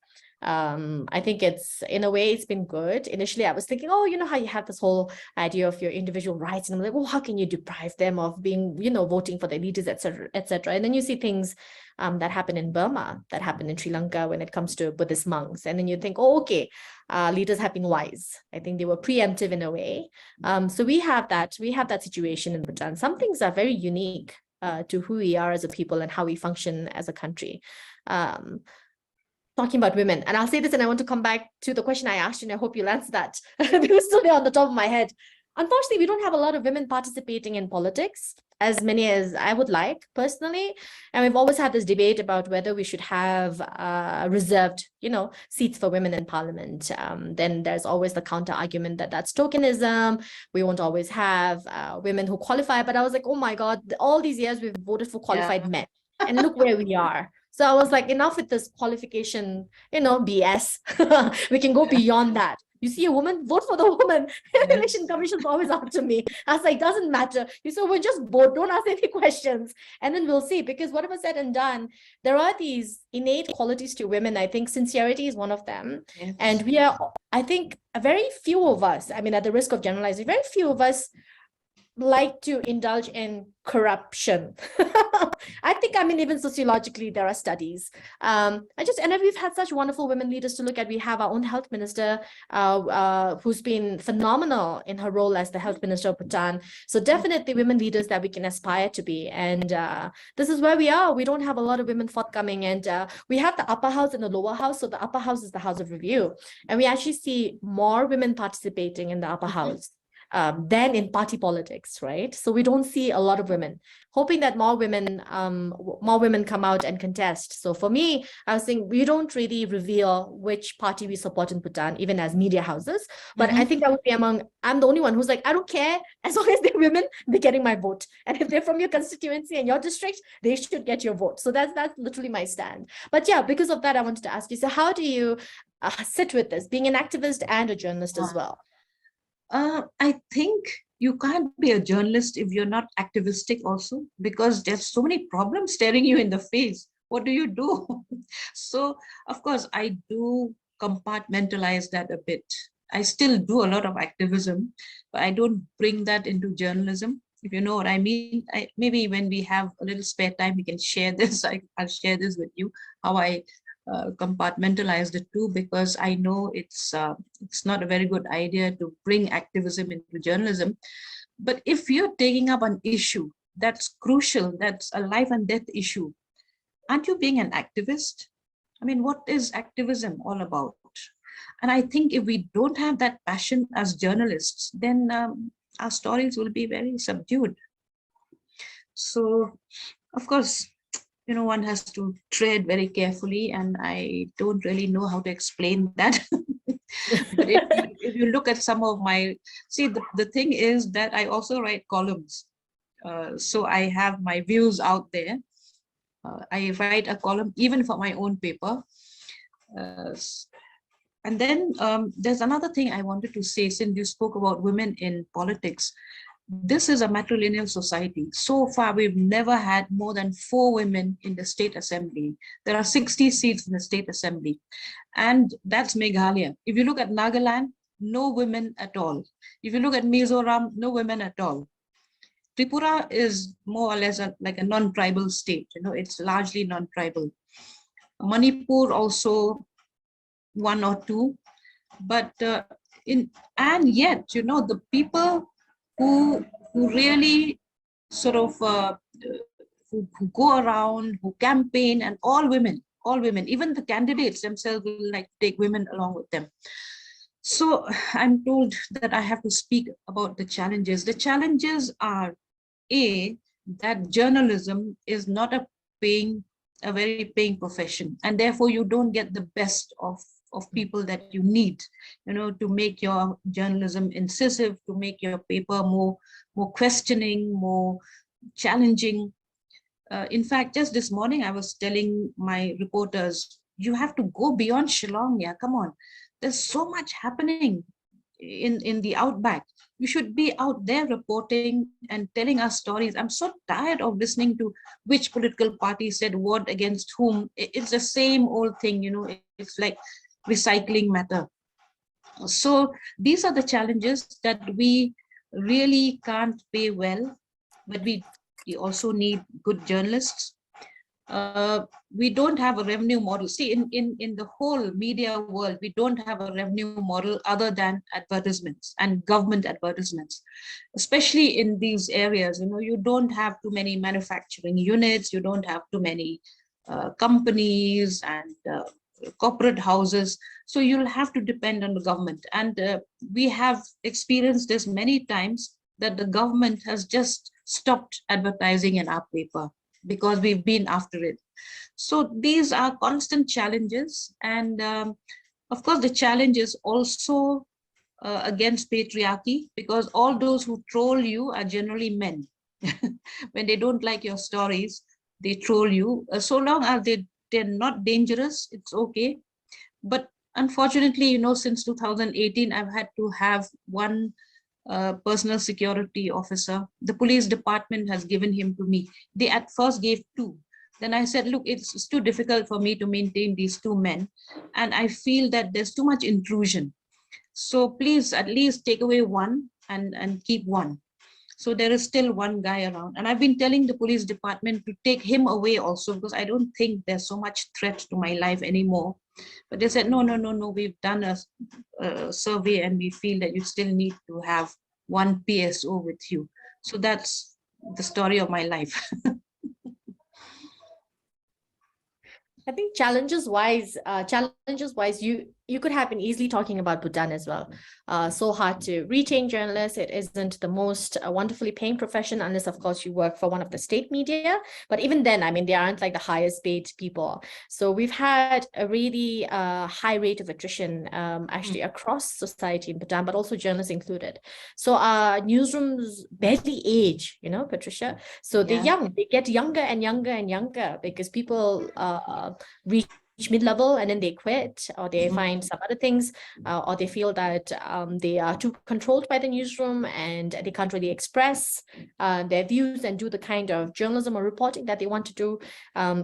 I think in a way, it's been good. Initially, I was thinking, oh, you know how you have this whole idea of your individual rights. And I'm like, oh, how can you deprive them of being, voting for their leaders, et cetera, et cetera. And then you see things that happen in Burma, that happen in Sri Lanka when it comes to Buddhist monks. And then you think, oh, okay, leaders have been wise. I think they were preemptive in a way. So we have that situation in Bhutan. Some things are very unique to who we are as a people and how we function as a country. Talking about women, and I'll say this and I want to come back to the question I asked you and I hope you'll answer that because still there on the top of my head. Unfortunately, we don't have a lot of women participating in politics, as many as I would like personally. And we've always had this debate about whether we should have reserved, seats for women in parliament. Then there's always the counter argument that that's tokenism. We won't always have women who qualify. But I was like, oh my God, all these years we've voted for qualified men. And look where we are. So I was like, enough with this qualification, BS. We can go beyond that. You see a woman, vote for the woman. The election commission's always after me. I was like, doesn't matter. You said, well, just vote. Don't ask any questions. And then we'll see. Because whatever said and done, there are these innate qualities to women. I think sincerity is one of them. Yes. And we are, I think, very few of us, at the risk of generalizing, very few of us like to indulge in corruption. I think, even sociologically, there are studies. And we've had such wonderful women leaders to look at. We have our own health minister, who's been phenomenal in her role as the health minister of Bhutan. So definitely women leaders that we can aspire to be. And this is where we are. We don't have a lot of women forthcoming. And we have the upper house and the lower house. So the upper house is the House of Review. And we actually see more women participating in the upper house. than in party politics, right? So we don't see a lot of women. Hoping that more women come out and contest. So for me, I was saying we don't really reveal which party we support in Bhutan, even as media houses. But I think that would be I'm the only one who's like, I don't care, as long as they're women, they're getting my vote. And if they're from your constituency and your district, they should get your vote. So that's literally my stand. But yeah, because of that, I wanted to ask you, so how do you sit with this, being an activist and a journalist as well? I think you can't be a journalist if you're not activistic also, because there's so many problems staring you in the face. What do you do? So, of course, I do compartmentalize that a bit. I still do a lot of activism, but I don't bring that into journalism, if you know what I mean. Maybe when we have a little spare time, we can share this. I'll share this with you, how I compartmentalize the two, because I know it's not a very good idea to bring activism into journalism. But if you're taking up an issue that's crucial, that's a life and death issue, aren't you being an activist? I mean, what is activism all about? And I think if we don't have that passion as journalists, then our stories will be very subdued. So, of course, one has to tread very carefully, and I don't really know how to explain that. But if you look at some of the thing is that I also write columns. So I have my views out there. I write a column even for my own paper. And then there's another thing I wanted to say, since you spoke about women in politics. This is a matrilineal society. So far, we've never had more than 4 women in the state assembly. There are 60 seats in the state assembly. And that's Meghalaya. If you look at Nagaland, no women at all. If you look at Mizoram, no women at all. Tripura is more or less like a non-tribal state. It's largely non-tribal. Manipur also 1 or 2. But and yet, the people who really sort of who go around, who campaign, and all women, even the candidates themselves will like to take women along with them. So I'm told that I have to speak about the challenges. The challenges are, that journalism is not a very paying profession, and therefore you don't get the best of people that you need, to make your journalism incisive, to make your paper more questioning, more challenging. In fact, just this morning, I was telling my reporters, you have to go beyond Shillong. Yeah, come on. There's so much happening in the outback. You should be out there reporting and telling us stories. I'm so tired of listening to which political party said what against whom. It's the same old thing, it's like recycling matter. So these are the challenges that we really can't pay well, but we also need good journalists. We don't have a revenue model. See, in the whole media world, we don't have a revenue model other than advertisements and government advertisements, especially in these areas. You don't have too many manufacturing units, you don't have too many companies and corporate houses. So you'll have to depend on the government. And we have experienced this many times, that the government has just stopped advertising in our paper because we've been after it. So these are constant challenges. And of course, the challenge is also against patriarchy, because all those who troll you are generally men. When they don't like your stories, they troll you. So long as they're not dangerous, it's okay. But unfortunately, since 2018, I've had to have one personal security officer. The police department has given him to me. They at first gave 2. Then I said, look, it's too difficult for me to maintain these 2 men. And I feel that there's too much intrusion. So please at least take away 1 and keep 1. So there is still 1 guy around. And I've been telling the police department to take him away also, because I don't think there's so much threat to my life anymore. But they said, no, we've done a survey and we feel that you still need to have 1 PSO with you. So that's the story of my life. I think challenges wise, you could have been easily talking about Bhutan as well. So hard to retain journalists. It isn't the most wonderfully paying profession, unless of course you work for one of the state media. But even then, I mean, they aren't like the highest paid people. So we've had a really high rate of attrition actually across society in Bhutan, but also journalists included. So our newsrooms barely age, you know, Patricia. So they're young, they get younger and younger and younger because people reach mid-level and then they quit, or they find some other things, or they feel that they are too controlled by the newsroom and they can't really express their views and do the kind of journalism or reporting that they want to do.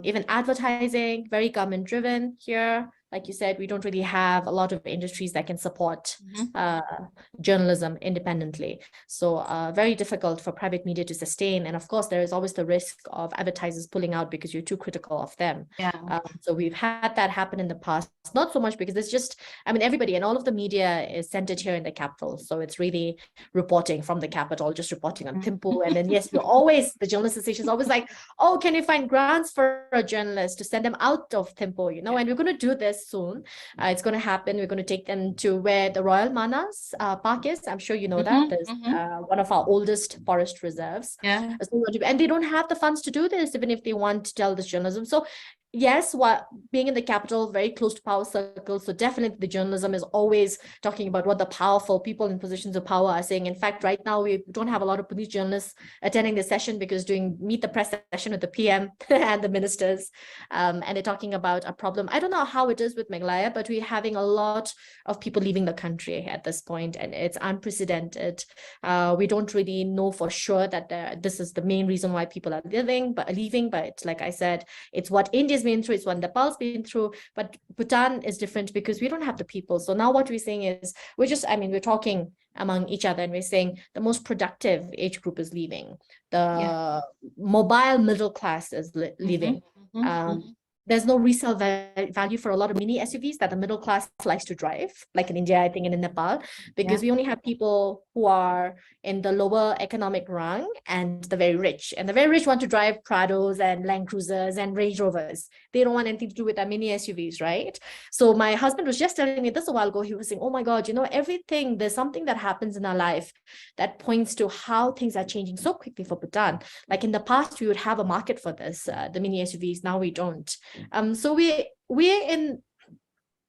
Even advertising, very government driven here. Like you said, we don't really have a lot of industries that can support journalism independently. So very difficult for private media to sustain. And of course, there is always the risk of advertisers pulling out because you're too critical of them. So we've had that happen in the past, not so much because it's just, I mean, everybody and all of the media is centered here in the capital. So it's really reporting from the capital, just reporting on Thimphu. And then, yes, you're always, the journalist association is always like, oh, can you find grants for a journalist to send them out of Thimphu, you know, and we're going to do this soon. It's going to happen. We're going to take them to where the Royal Manas Park is. I'm sure you know that. There's one of our oldest forest reserves. And they don't have the funds to do this, even if they want to tell this journalism. So yes, being in the capital, very close to power circles, so definitely the journalism is always talking about what the powerful people in positions of power are saying. In fact, right now we don't have a lot of police journalists attending this session because doing meet the press session with the PM and the ministers, and they're talking about a problem. I don't know how it is with Meghalaya, but we're having a lot of people leaving the country at this point, and it's unprecedented. We don't really know for sure that this is the main reason why people are leaving, but like I said, it's what India's been through, it's what Nepal's been through, but Bhutan is different because we don't have the people. So now what we're saying is, we're talking among each other and we're saying the most productive age group is leaving. The mobile middle class is leaving. There's no resale value for a lot of mini SUVs that the middle class likes to drive, like in India, I think, and in Nepal, because we only have people who are in the lower economic rung and the very rich. And the very rich want to drive Prados and Land Cruisers and Range Rovers. They don't want anything to do with their mini SUVs, right? So my husband was just telling me this a while ago. He was saying, oh my God, you know, there's something that happens in our life that points to how things are changing so quickly for Bhutan. Like in the past, we would have a market for this, the mini SUVs. Now we don't. So we're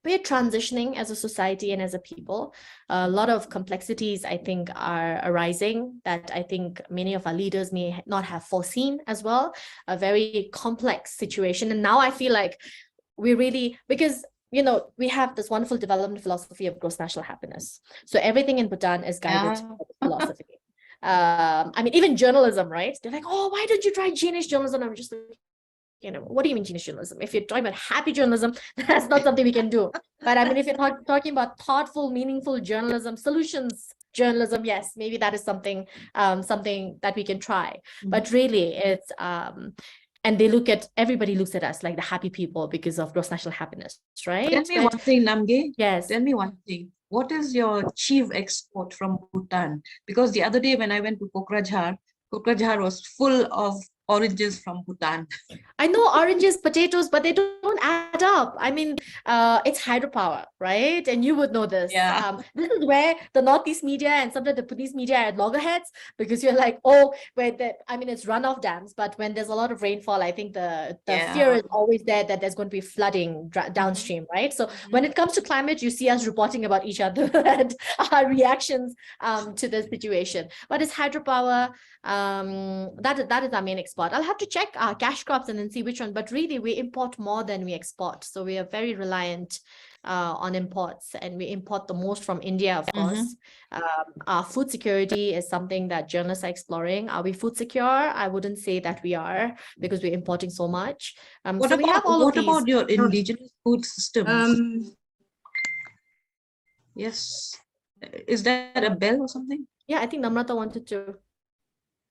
transitioning as a society and as a people. A lot of complexities, I think, are arising that I think many of our leaders may not have foreseen as well. A very complex situation. And now I feel like because you know, we have this wonderful development philosophy of gross national happiness. So everything in Bhutan is guided by this philosophy. I mean, even journalism, right? They're like, oh, why don't you try GNH journalism? I'm just like, you know, what do you mean genius journalism? If you're talking about happy journalism, that's not something we can do. But I mean, if you're talking about thoughtful, meaningful journalism, solutions journalism, yes, maybe that is something that we can try. But really, it's and everybody looks at us like the happy people because of gross national happiness, right? Tell me one thing, Namgay. Yes. Tell me one thing. What is your chief export from Bhutan? Because the other day when I went to Kokrajhar was full of oranges from Bhutan. I know oranges, potatoes, but they don't add up. I mean, it's hydropower, right? And you would know this. This is where the Northeast media and sometimes the police media are at loggerheads, because you're like, oh, it's runoff dams, but when there's a lot of rainfall, I think the fear is always there that there's going to be flooding downstream, right? So when it comes to climate, you see us reporting about each other and our reactions to the situation. But it's hydropower. That is our main export. I'll have to check our cash crops and then see which one, but really we import more than we export. So we are very reliant on imports, and we import the most from India, of course. Our food security is something that journalists are exploring. Are we food secure? I wouldn't say that we are, because we're importing so much. What about your indigenous food systems? Yes. Is that a bell or something? Yeah, I think Namrata wanted to.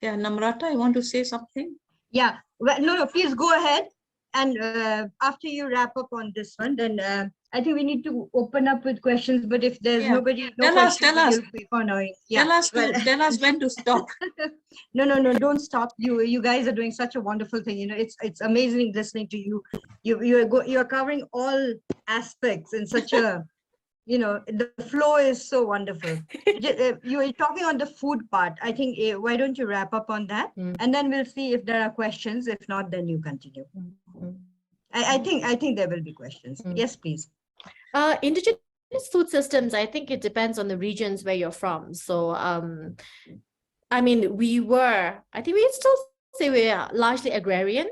Yeah, Namrata, I want to say something. Yeah, well, no, please go ahead. after you wrap up on this one, then I think we need to open up with questions. But if there's Yeah. no Tell us, questions, tell us. you'll keep on knowing. Yeah. Tell us when to stop. No, don't stop. You guys are doing such a wonderful thing. It's amazing listening to you. You're covering all aspects in such a, the flow is so wonderful. You were talking on the food part. I think why don't you wrap up on that, and then we'll see if there are questions. If not, then you continue. I think there will be questions. Yes, please. Indigenous food systems, I think it depends on the regions where you're from. So, I mean, I think we still say we are largely agrarian,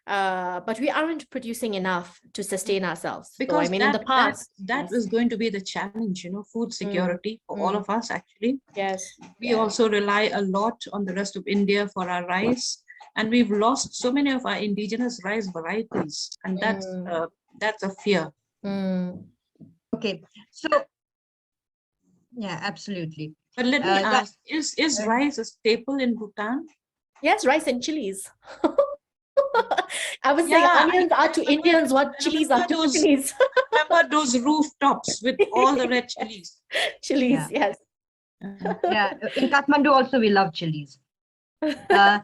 but we aren't producing enough to sustain ourselves. Because so, I mean, in the past, that is going to be the challenge, food security for all of us, actually. Yes. We also rely a lot on the rest of India for our rice. And we've lost so many of our indigenous rice varieties. And that's a fear. Okay, so yeah, absolutely. But let me ask, is rice a staple in Bhutan? Yes, rice and chilies. I was saying onions are to Indians what chilies are to Chinese. Remember those rooftops with all the red chilies? Chilies, yes. Yeah, in Kathmandu also we love chilies. I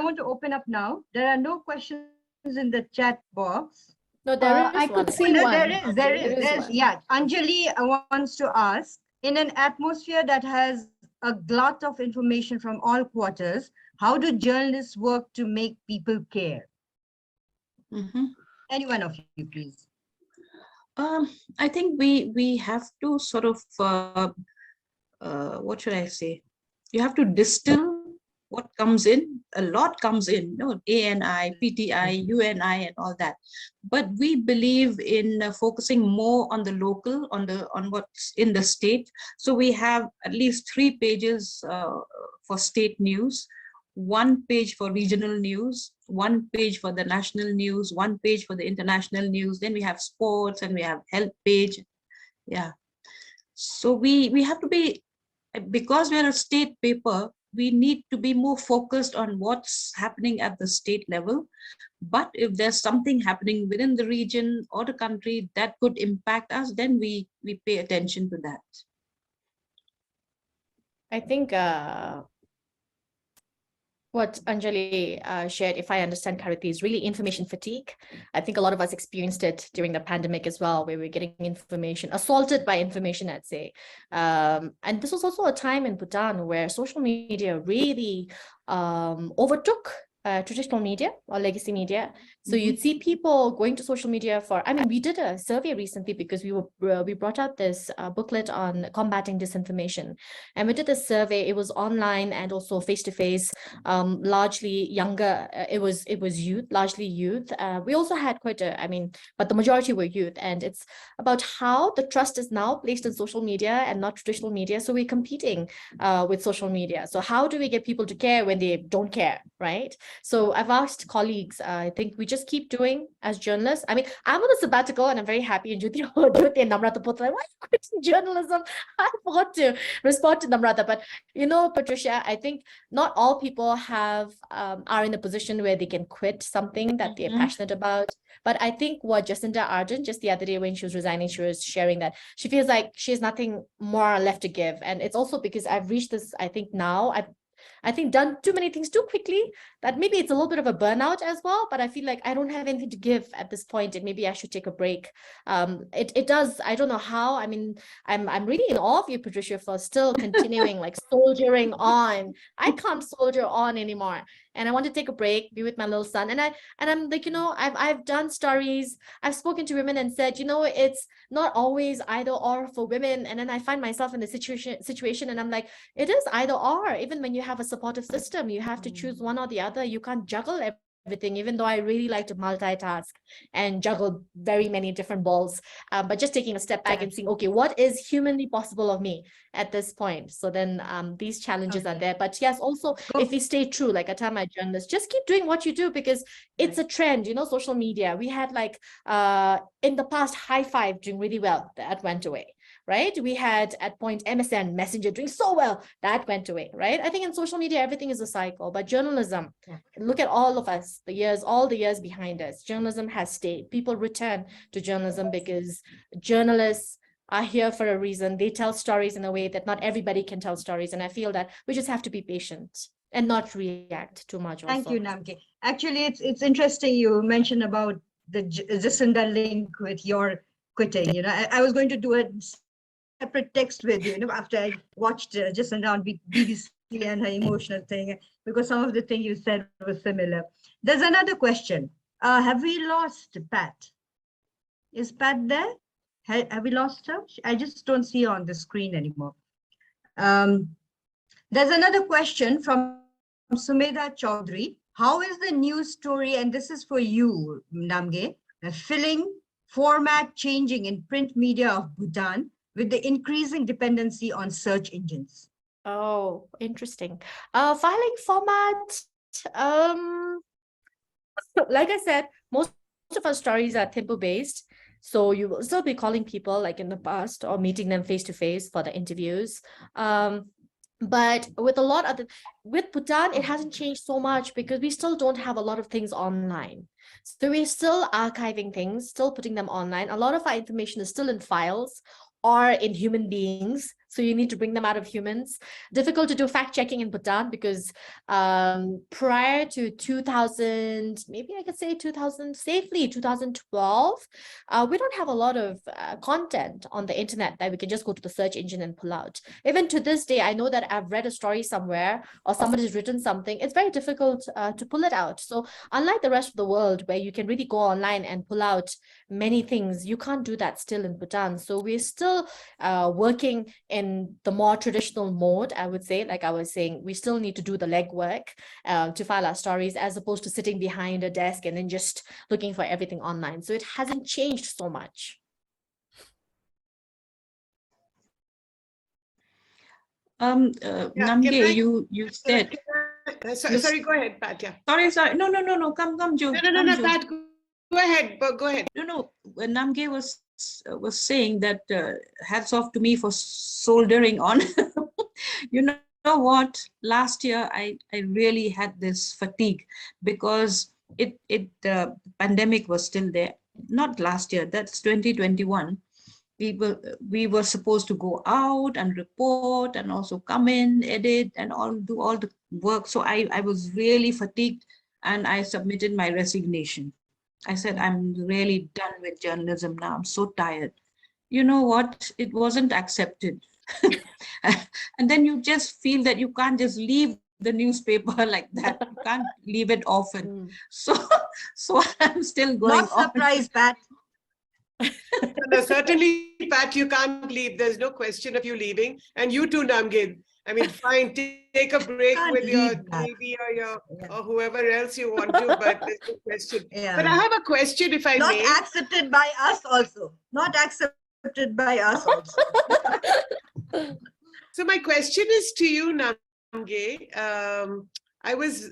want to open up now. There are no questions in the chat box. No, there is I could one. see one. There is. Yeah, Anjali wants to ask, in an atmosphere that has a glut of information from all quarters, how do journalists work to make people care? Any one of you, please. I think we have to sort of, what should I say? You have to distill what comes in. A lot comes in, ANI, PTI, UNI, and all that. But we believe in focusing more on the local, on what's in the state. So we have at least 3 pages for state news, 1 page for regional news, 1 page for the national news, 1 page for the international news. Then we have sports and we have health page. Yeah. So we have to be, because we're a state paper, we need to be more focused on what's happening at the state level. But if there's something happening within the region or the country that could impact us, then we pay attention to that. I think what Anjali shared, if I understand correctly, is really information fatigue. I think a lot of us experienced it during the pandemic as well, where we're getting information, assaulted by information, I'd say. And this was also a time in Bhutan where social media really overtook traditional media or legacy media. So you'd see people going to social media we did a survey recently because we brought out this booklet on combating disinformation. And we did a survey. It was online and also face-to-face, largely younger. It was youth, largely youth. We also had but the majority were youth. And it's about how the trust is now placed in social media and not traditional media. So we're competing with social media. So how do we get people to care when they don't care, right? So I've asked colleagues, I think we just keep doing as journalists. I mean, I'm on a sabbatical and I'm very happy. And Jyoti and Namrata both like, why are you quitting journalism? I forgot to respond to Namrata. But, Patricia, I think not all people are in a position where they can quit something that they're passionate about. But I think what Jacinda Ardern, just the other day when she was resigning, she was sharing that she feels like she has nothing more left to give. And it's also because I've reached this, I think now, I've done too many things too quickly, that maybe it's a little bit of a burnout as well, but I feel like I don't have anything to give at this point and maybe I should take a break. It does, I don't know how. I mean, I'm really in awe of you, Patricia, for still continuing like soldiering on. I can't soldier on anymore. And I want to take a break, be with my little son. And I'm like, I've done stories. I've spoken to women and said, it's not always either or for women. And then I find myself in the situation and I'm like, it is either or. Even when you have a supportive system, you have to choose one or the other. You can't juggle everything, even though I really like to multitask and juggle very many different balls. But just taking a step back and saying, okay, what is humanly possible of me at this point? So then these challenges are there. But yes, also, if we stay true, like I tell my journalists, just keep doing what you do because it's a trend, social media. We had in the past, High Five doing really well. That went away. right? We had at point MSN, Messenger doing so well. That went away, right? I think in social media, everything is a cycle, but journalism, look at all of us, all the years behind us, journalism has stayed. People return to journalism because journalists are here for a reason. They tell stories in a way that not everybody can tell stories. And I feel that we just have to be patient and not react too much also. Thank you, Namgay. Actually, it's interesting you mentioned about the Jacinda link with your quitting. I was going to do a separate text with you, after I watched Jacinda on BBC and her emotional thing, because some of the things you said was similar. There's another question. Have we lost Pat? Is Pat there? Have we lost her? I just don't see her on the screen anymore. There's another question from Sumedha Chaudhary. How is the news story, and this is for you, Namgay, filling format changing in print media of Bhutan with the increasing dependency on search engines? Oh, interesting. Filing format, like I said, most of our stories are tempo-based. So you will still be calling people like in the past or meeting them face-to-face for the interviews. But with with Bhutan, it hasn't changed so much because we still don't have a lot of things online. So we're still archiving things, still putting them online. A lot of our information is still in files or in human beings. So you need to bring them out of humans. Difficult to do fact checking in Bhutan because prior to 2000, maybe I could say 2000, safely 2012, we don't have a lot of content on the internet that we can just go to the search engine and pull out. Even to this day, I know that I've read a story somewhere or somebody's written something. It's very difficult to pull it out. So unlike the rest of the world where you can really go online and pull out many things, you can't do that still in Bhutan. So we're still working in the more traditional mode, I would say. Like I was saying, we still need to do the legwork to file our stories as opposed to sitting behind a desk and then just looking for everything online. So it hasn't changed so much. Namgay, you said. Sorry, go ahead, Pat. Yeah. Sorry. No. Come, Joe. No, Pat. Go ahead. Go ahead. No. Namgay was saying that hats off to me for soldering on. You know what? Last year I really had this fatigue because the pandemic was still there. Not last year. That's 2021. We were supposed to go out and report and also come in, edit and do all the work. So I was really fatigued and I submitted my resignation. I said, I'm really done with journalism now. I'm so tired. You know what? It wasn't accepted. And then you just feel that you can't just leave the newspaper like that. You can't leave it often. So I'm still going on. Not surprised, Pat. No, certainly, Pat, you can't leave. There's no question of you leaving. And you too, Namgay. I mean, fine, take a break with your baby or whoever else you want to, but there's no question. Yeah. But I have a question, if I Not may. accepted by us also. Not accepted by us also. So my question is to you, Namgay. I was,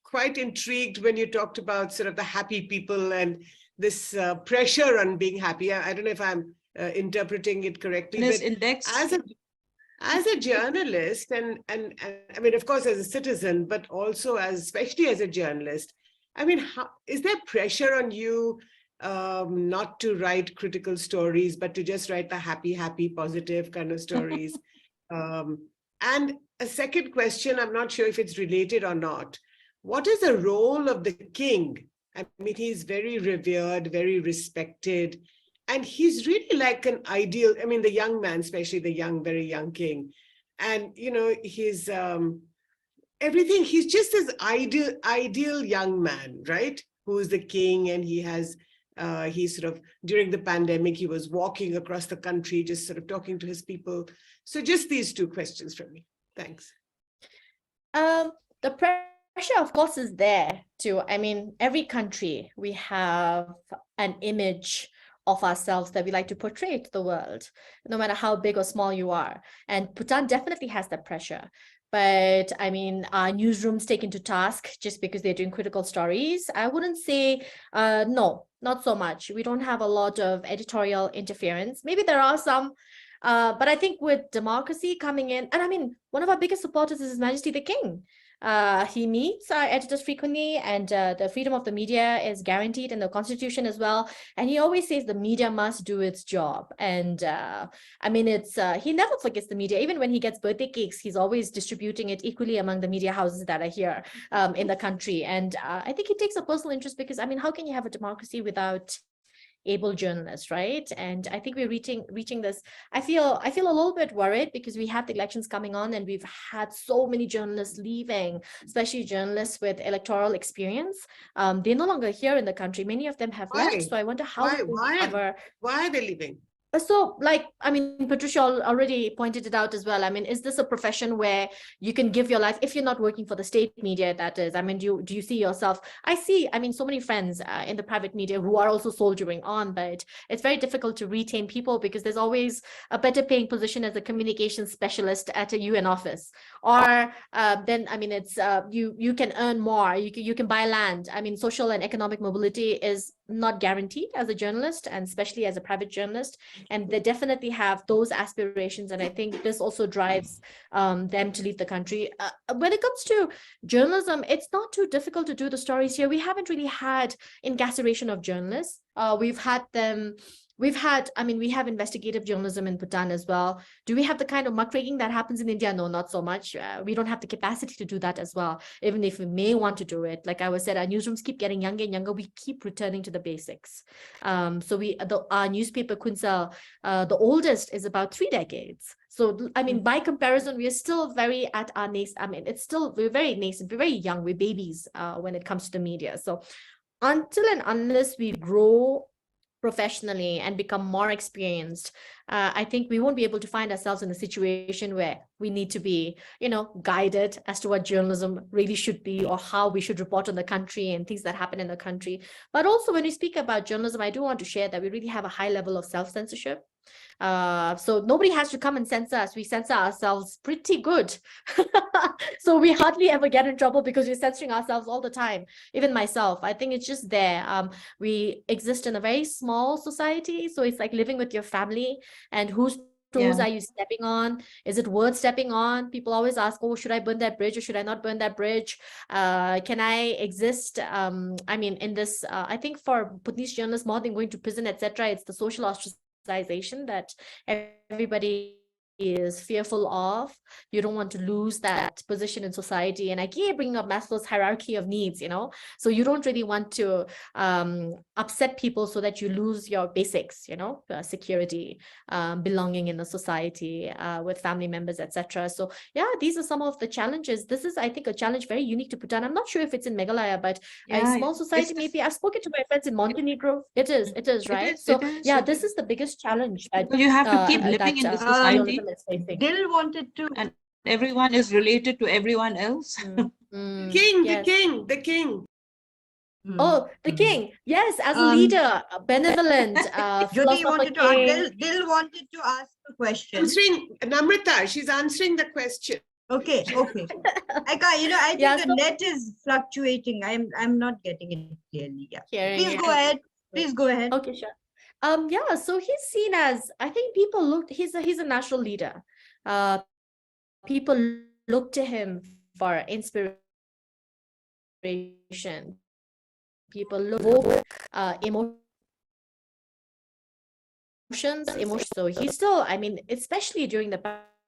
quite intrigued when you talked about sort of the happy people and this pressure on being happy. I don't know if I'm interpreting it correctly. This but index. As a journalist and I mean, of course, as a citizen, but also especially as a journalist, I mean, is there pressure on you not to write critical stories, but to just write the happy, positive kind of stories? And a second question, I'm not sure if it's related or not. What is the role of the king? I mean, he's very revered, very respected. And he's really like an ideal, I mean, the young man, especially the very young king. And, he's everything, he's just this ideal young man, right? Who is the king, and he's sort of, during the pandemic, he was walking across the country, just sort of talking to his people. So just these two questions from me. Thanks. The pressure, of course, is there too. I mean, every country, we have an image of ourselves that we like to portray to the world, no matter how big or small you are. And Bhutan definitely has that pressure. but I mean, newsrooms taken to task just because they're doing critical stories. I wouldn't say, no, not so much. We don't have a lot of editorial interference. Maybe there are some, but I think with democracy coming in, and I mean, one of our biggest supporters is His Majesty the King. He meets our editors frequently, and the freedom of the media is guaranteed in the constitution as well. And he always says the media must do its job. And I mean, it's he never forgets the media. Even when he gets birthday cakes, he's always distributing it equally among the media houses that are here in the country. And I think he takes a personal interest because, I mean, how can you have a democracy without able journalists, right? And I think we're reaching this. I feel a little bit worried because we have the elections coming on, and we've had so many journalists leaving, especially journalists with electoral experience. They're no longer here in the country. Many of them have left. So I wonder how why are they leaving? So, like, I mean, Patricia already pointed it out as well. I mean, is this a profession where you can give your life if you're not working for the state media, that is? I mean, do you see yourself? I see, I mean, so many friends in the private media who are also soldiering on, but it's very difficult to retain people because there's always a better paying position as a communications specialist at a UN office. Or then, I mean, it's you can earn more, you can buy land. I mean, social and economic mobility is not guaranteed as a journalist, and especially as a private journalist. And they definitely have those aspirations. And I think this also drives them to leave the country. When it comes to journalism, it's not too difficult to do the stories here. We haven't really had incarceration of journalists. I mean, we have investigative journalism in Bhutan as well. Do we have the kind of muckraking that happens in India? No, not so much. We don't have the capacity to do that as well, even if we may want to do it. Like I was said, our newsrooms keep getting younger and younger. We keep returning to the basics. So our newspaper, Kunsal, the oldest is about 3 decades. So, I mean, by comparison, we are still very at our nascent. I mean, we're very nascent, we're very young, we're babies when it comes to the media. So until and unless we grow professionally and become more experienced, I think we won't be able to find ourselves in a situation where we need to be, guided as to what journalism really should be or how we should report on the country and things that happen in the country. But also when we speak about journalism, I do want to share that we really have a high level of self-censorship. So nobody has to come and censor us. We censor ourselves pretty good. So we hardly ever get in trouble because we're censoring ourselves all the time. Even myself, I think it's just there. We exist in a very small society. So it's like living with your family, and whose toes are you stepping on? Is it worth stepping on? People always ask, oh, should I burn that bridge or should I not burn that bridge? Can I exist? I mean, in this, I think for Bhutanese journalists, more than going to prison, etc., it's the social ostracization that everybody is fearful of. You don't want to lose that position in society. And I keep bringing up Maslow's hierarchy of needs, so you don't really want to upset people so that you lose your basics, security, belonging in the society, with family members, etc. So yeah, these are some of the challenges. This is, I think, a challenge very unique to Bhutan. I'm not sure if it's in Meghalaya, but a small society, maybe. I've spoken to my friends in Montenegro. It is right. This is the biggest challenge that you have to keep living in the society. Dil wanted to, and everyone is related to everyone else. The king. Oh, the king. Yes, as a leader, benevolent, Jyoti wanted to ask, Dil wanted to ask a question. Answering Namrita, she's answering the question. Okay. I can't, I think the net is fluctuating. I'm not getting it clearly. Yeah. Please go ahead. Okay, sure. So he's seen as, I think he's a natural leader. People look to him for inspiration. People look for emotions. So he's still, I mean, especially during the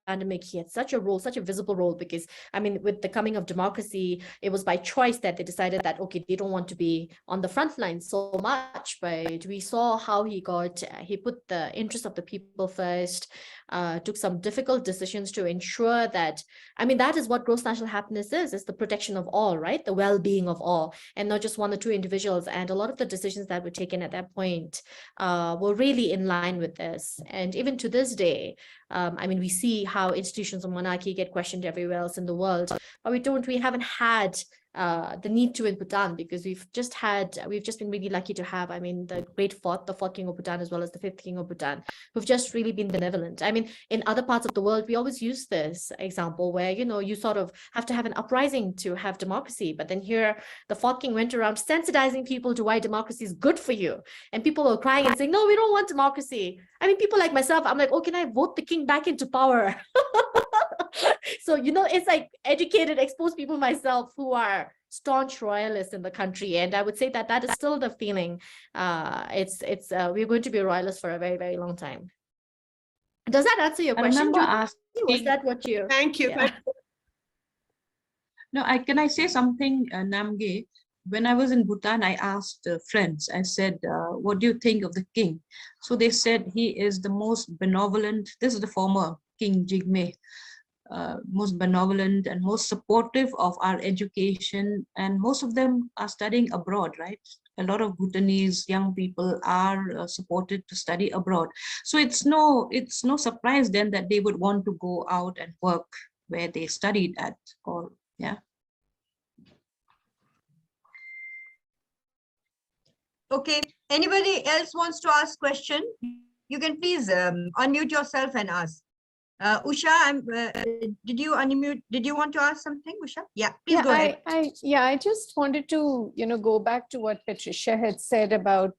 pandemic, he had such a visible role, because I mean, with the coming of democracy, it was by choice that they decided that, okay, they don't want to be on the front line so much, but we saw how he put the interest of the people first, took some difficult decisions to ensure that, I mean, that is what gross national happiness is the protection of all, right? The well-being of all, and not just one or two individuals. And a lot of the decisions that were taken at that point were really in line with this. And even to this day, I mean, we see how institutions of monarchy get questioned everywhere else in the world, but we haven't had the need to in Bhutan, because we've just been really lucky to have, I mean, the fourth king of Bhutan, as well as the fifth king of Bhutan, who've just really been benevolent. I mean, in other parts of the world, we always use this example where, you know, you sort of have to have an uprising to have democracy. But then here, the fourth king went around sensitizing people to why democracy is good for you. And people were crying and saying, no, we don't want democracy. I mean, people like myself, I'm like, oh, can I vote the king back into power? So, you know, it's like educated, exposed people myself who are staunch royalists in the country. And I would say that that is still the feeling. We're going to be royalists for a very, very long time. Does that answer your I question, remember Judy? Was asking, that what you... Thank you. Yeah. no, can I say something, Namgay? When I was in Bhutan, I asked friends, I said, what do you think of the king? So they said he is the most benevolent, this is the former King Jigme, most benevolent and most supportive of our education, and most of them are studying abroad, right? A lot of Bhutanese young people are supported to study abroad. So it's no surprise then that they would want to go out and work where they studied at, or yeah. Okay, anybody else wants to ask question? You can please unmute yourself and ask. Usha, did you unmute? Did you want to ask something, Usha? Yeah, please go ahead. I just wanted to, you know, go back to what Patricia had said about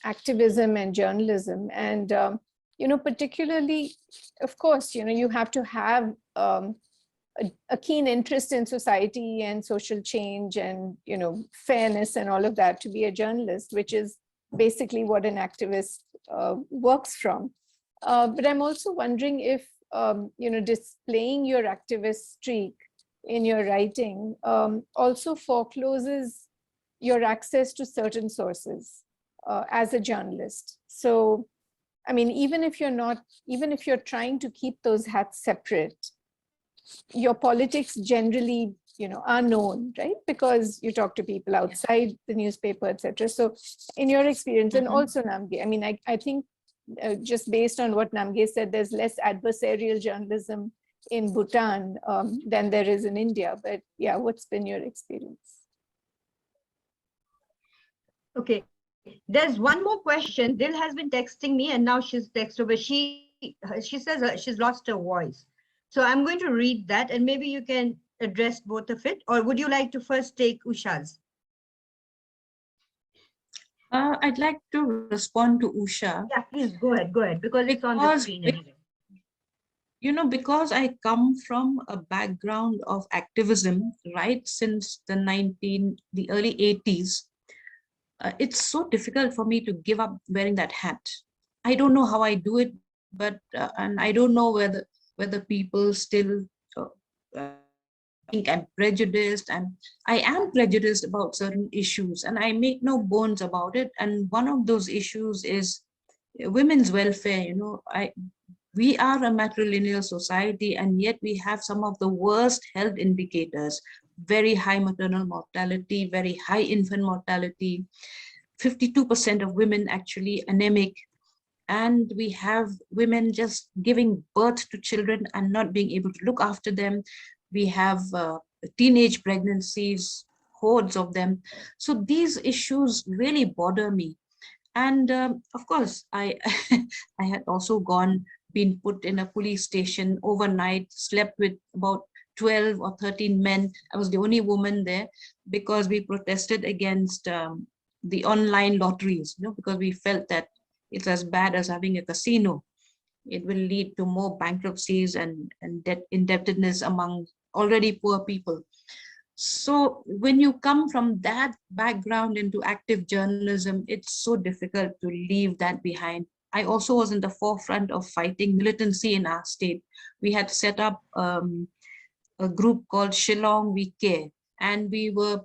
activism and journalism. And, you know, particularly, of course, you know, you have to have a keen interest in society and social change and, you know, fairness and all of that to be a journalist, which is basically what an activist works from. But I'm also wondering if, you know, displaying your activist streak in your writing also forecloses your access to certain sources as a journalist. So, I mean, even if you're trying to keep those hats separate, your politics generally, you know, are known, right? Because you talk to people outside the newspaper, etc. So in your experience, and also Namgay, I mean, I think just based on what Namgay said, there's less adversarial journalism in Bhutan than there is in India. But yeah, what's been your experience? Okay, there's one more question. Dil has been texting me and now she's texted, but she says she's lost her voice. So I'm going to read that and maybe you can address both of it, or would you like to first take Usha's? I'd like to respond to Usha. Yeah, please go ahead, because it's on the screen anyway. You know, because I come from a background of activism, right, since the early 80s, it's so difficult for me to give up wearing that hat. I don't know how I do it, but and I don't know whether people still think I'm prejudiced, and I am prejudiced about certain issues, and I make no bones about it. And one of those issues is women's welfare. You know, we are a matrilineal society, and yet we have some of the worst health indicators: very high maternal mortality, very high infant mortality, 52% of women actually anemic. And we have women just giving birth to children and not being able to look after them. We have teenage pregnancies, hordes of them. So these issues really bother me. And of course, I had also been put in a police station overnight, slept with about 12 or 13 men. I was the only woman there because we protested against the online lotteries, you know, because we felt that it's as bad as having a casino. It will lead to more bankruptcies and indebtedness among already poor people. So when you come from that background into active journalism, it's so difficult to leave that behind. I also was in the forefront of fighting militancy in our state. We had set up a group called Shillong We Care, and we were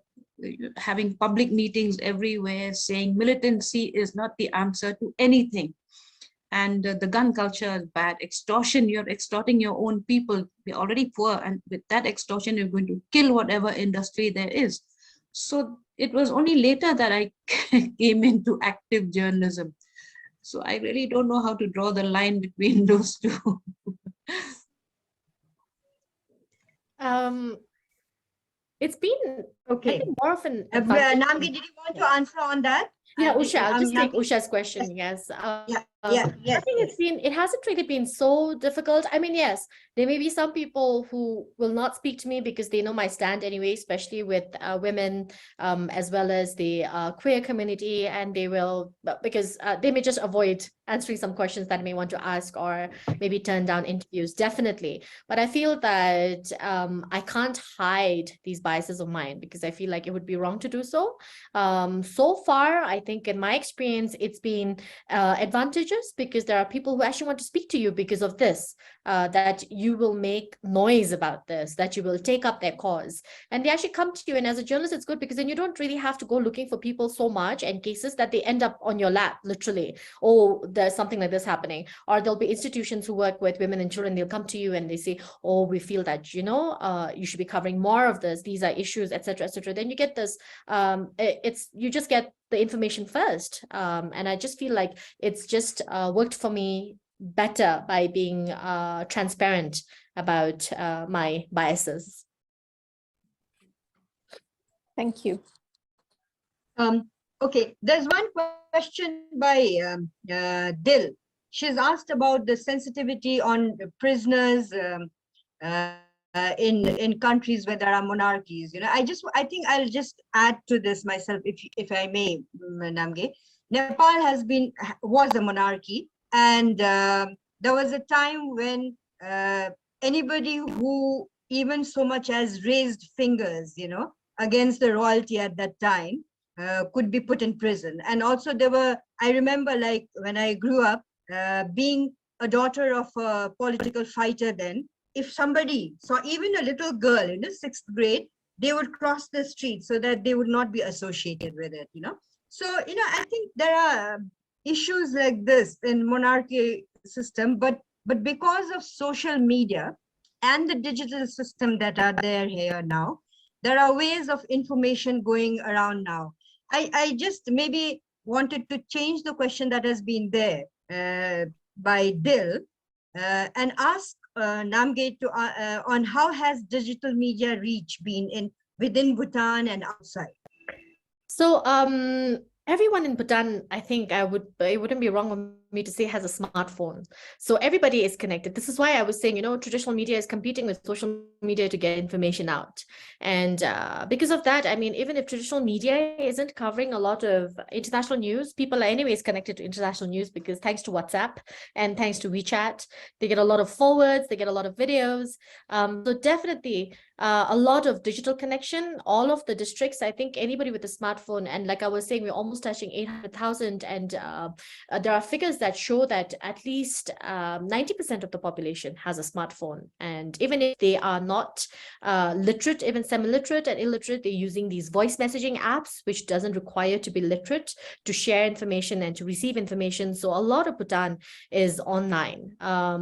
having public meetings everywhere saying militancy is not the answer to anything. And the gun culture is bad. Extortion, you're extorting your own people. We're already poor, and with that extortion, you're going to kill whatever industry there is. So it was only later that I came into active journalism. So I really don't know how to draw the line between those two. It's been, I Okay. think, more of an advantage. Namgi, did you want to answer on that? Yeah, I Usha, I'll just take Namgi- Usha's question. Yes. Yeah, I yes. think it hasn't really been so difficult. I mean, yes, there may be some people who will not speak to me because they know my stand anyway, especially with women, as well as the queer community, and they will, because they may just avoid answering some questions that I may want to ask, or maybe turn down interviews, definitely. But I feel that I can't hide these biases of mine because I feel like it would be wrong to do so. So far, I think in my experience, it's been advantageous because there are people who actually want to speak to you because of this, that you will make noise about this, that you will take up their cause. And they actually come to you. And as a journalist, it's good because then you don't really have to go looking for people so much and cases that they end up on your lap, literally. Oh, there's something like this happening. Or there'll be institutions who work with women and children. They'll come to you and they say, oh, we feel that, you should be covering more of this. These are issues, etc., etc. Then you get this, you just get the information first. And I just feel like it's just worked for me better by being transparent about my biases. Thank you. Okay, there's one question by Dil. She's asked about the sensitivity on the prisoners in countries where there are monarchies. I think I'll just add to this myself, if I may, Namge. Nepal was a monarchy, and there was a time when anybody who even so much as raised fingers, against the royalty at that time, could be put in prison. And also I remember, like, when I grew up, being a daughter of a political fighter then, if somebody saw even a little girl in the 6th grade, they would cross the street so that they would not be associated with it, So, I think there are issues like this in monarchy system, but because of social media and the digital system that are there here now, there are ways of information going around now. I just maybe wanted to change the question that has been there by Dil and ask Namgay on how has digital media reach been within Bhutan and outside? So everyone in Bhutan, I think it wouldn't be wrong of me to say, has a smartphone. So everybody is connected. This is why I was saying, traditional media is competing with social media to get information out. And because of that, I mean, even if traditional media isn't covering a lot of international news, people are anyways connected to international news because thanks to WhatsApp and thanks to WeChat, they get a lot of forwards, they get a lot of videos. So definitely a lot of digital connection, all of the districts, I think anybody with a smartphone, and like I was saying, we're almost touching 800,000, and there are figures that show that at least 90% of the population has a smartphone. And even if they are not literate, even semi-literate and illiterate, they're using these voice messaging apps, which doesn't require to be literate to share information and to receive information. So a lot of Bhutan is online.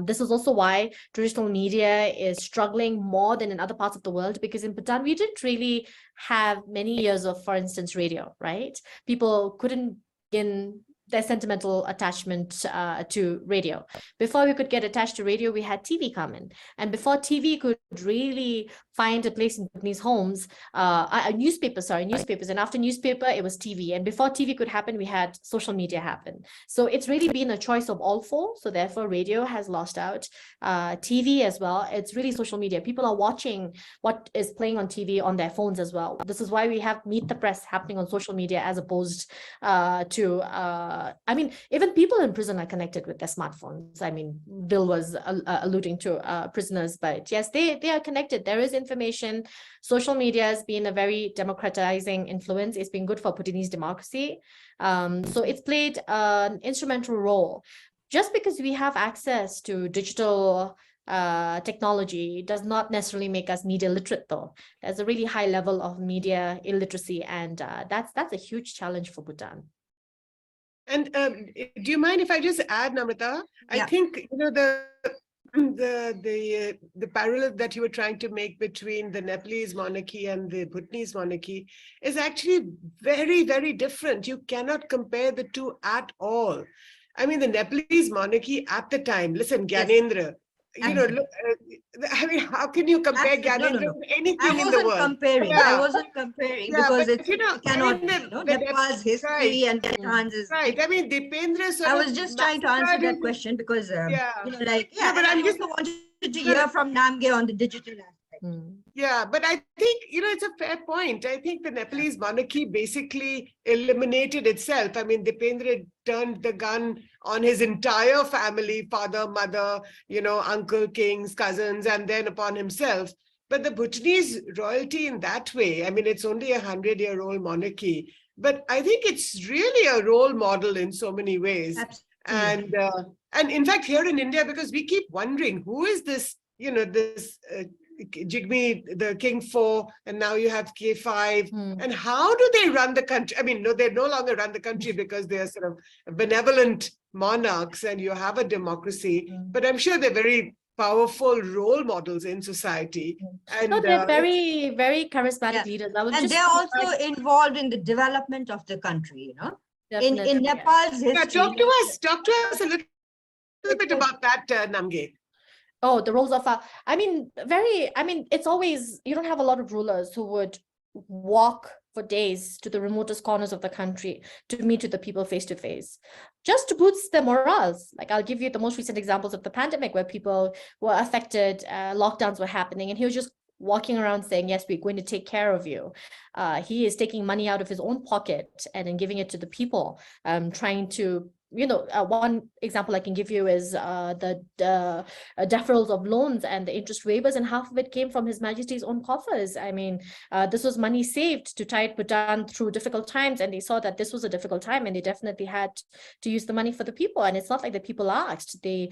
This is also why traditional media is struggling more than in other parts of the world, because in Bhutan, we didn't really have many years of, for instance, radio, right? People couldn't begin their sentimental attachment to radio. Before we could get attached to radio, we had TV come in. And before TV could really find a place in Bhutanese homes, newspapers. And after newspaper, it was TV. And before TV could happen, we had social media happen. So it's really been a choice of all four. So therefore, radio has lost out. TV as well. It's really social media. People are watching what is playing on TV on their phones as well. This is why we have Meet the Press happening on social media as opposed to I mean, even people in prison are connected with their smartphones. I mean, Bill was alluding to prisoners, but yes, they are connected. There is information. Social media has been a very democratizing influence. It's been good for Bhutanese democracy. So it's played an instrumental role. Just because we have access to digital technology does not necessarily make us media literate, though. There's a really high level of media illiteracy, and that's a huge challenge for Bhutan. And do you mind if I just add, Namrata? Yeah. I think the parallel that you were trying to make between the Nepalese monarchy and the Bhutanese monarchy is actually very, very different. You cannot compare the two at all. I mean, the Nepalese monarchy at the time, listen, Gyanendra, you know, look, I mean, how can you compare Absolutely. Gyanendra No. with I anything in the wasn't world? comparing. I Yeah. wasn't comparing Yeah, because but it's you know, it cannot I mean, be. You know, the Nepal's history right, and Bhutan's is right. I mean, Dipendra sort I of was just trying to answer massacred that his, question because, yeah. you know, like, No, but and I'm I just, also wanted to no, hear from Namgay on the digital aspect. yeah, but I think, you know, it's a fair point. I think the Nepalese monarchy basically eliminated itself. I mean, Dipendra turned the gun on his entire family, father, mother, you know, uncle, kings, cousins, and then upon himself. But the Bhutanese royalty in that way, I mean, it's only 100-year-old monarchy, but I think it's really a role model in so many ways. Absolutely. And in fact, here in India, because we keep wondering, who is this, you know, this Jigme, the King 4, and now you have K5. And how do they run the country? I mean, no, they no longer run the country because they're sort of benevolent monarchs and you have a democracy. But I'm sure they're very powerful role models in society. And No, they're very, very charismatic leaders. I would and just they're also involved in the development of the country, you know. In definitely, yeah. Nepal's yeah, history. talk to us a little bit about that, Namgay. Oh, the roles of, I mean, it's always, you don't have a lot of rulers who would walk for days to the remotest corners of the country to meet with the people face to face, just to boost their morals. Like, I'll give you the most recent examples of the pandemic where people were affected, lockdowns were happening, and he was just walking around saying, yes, we're going to take care of you. He is taking money out of his own pocket and then giving it to the people, trying to, you know, one example I can give you is the deferrals of loans and the interest waivers, and half of it came from His Majesty's own coffers. I mean, this was money saved to tide Bhutan through difficult times, and they saw that this was a difficult time, and they definitely had to use the money for the people. And it's not like the people asked; they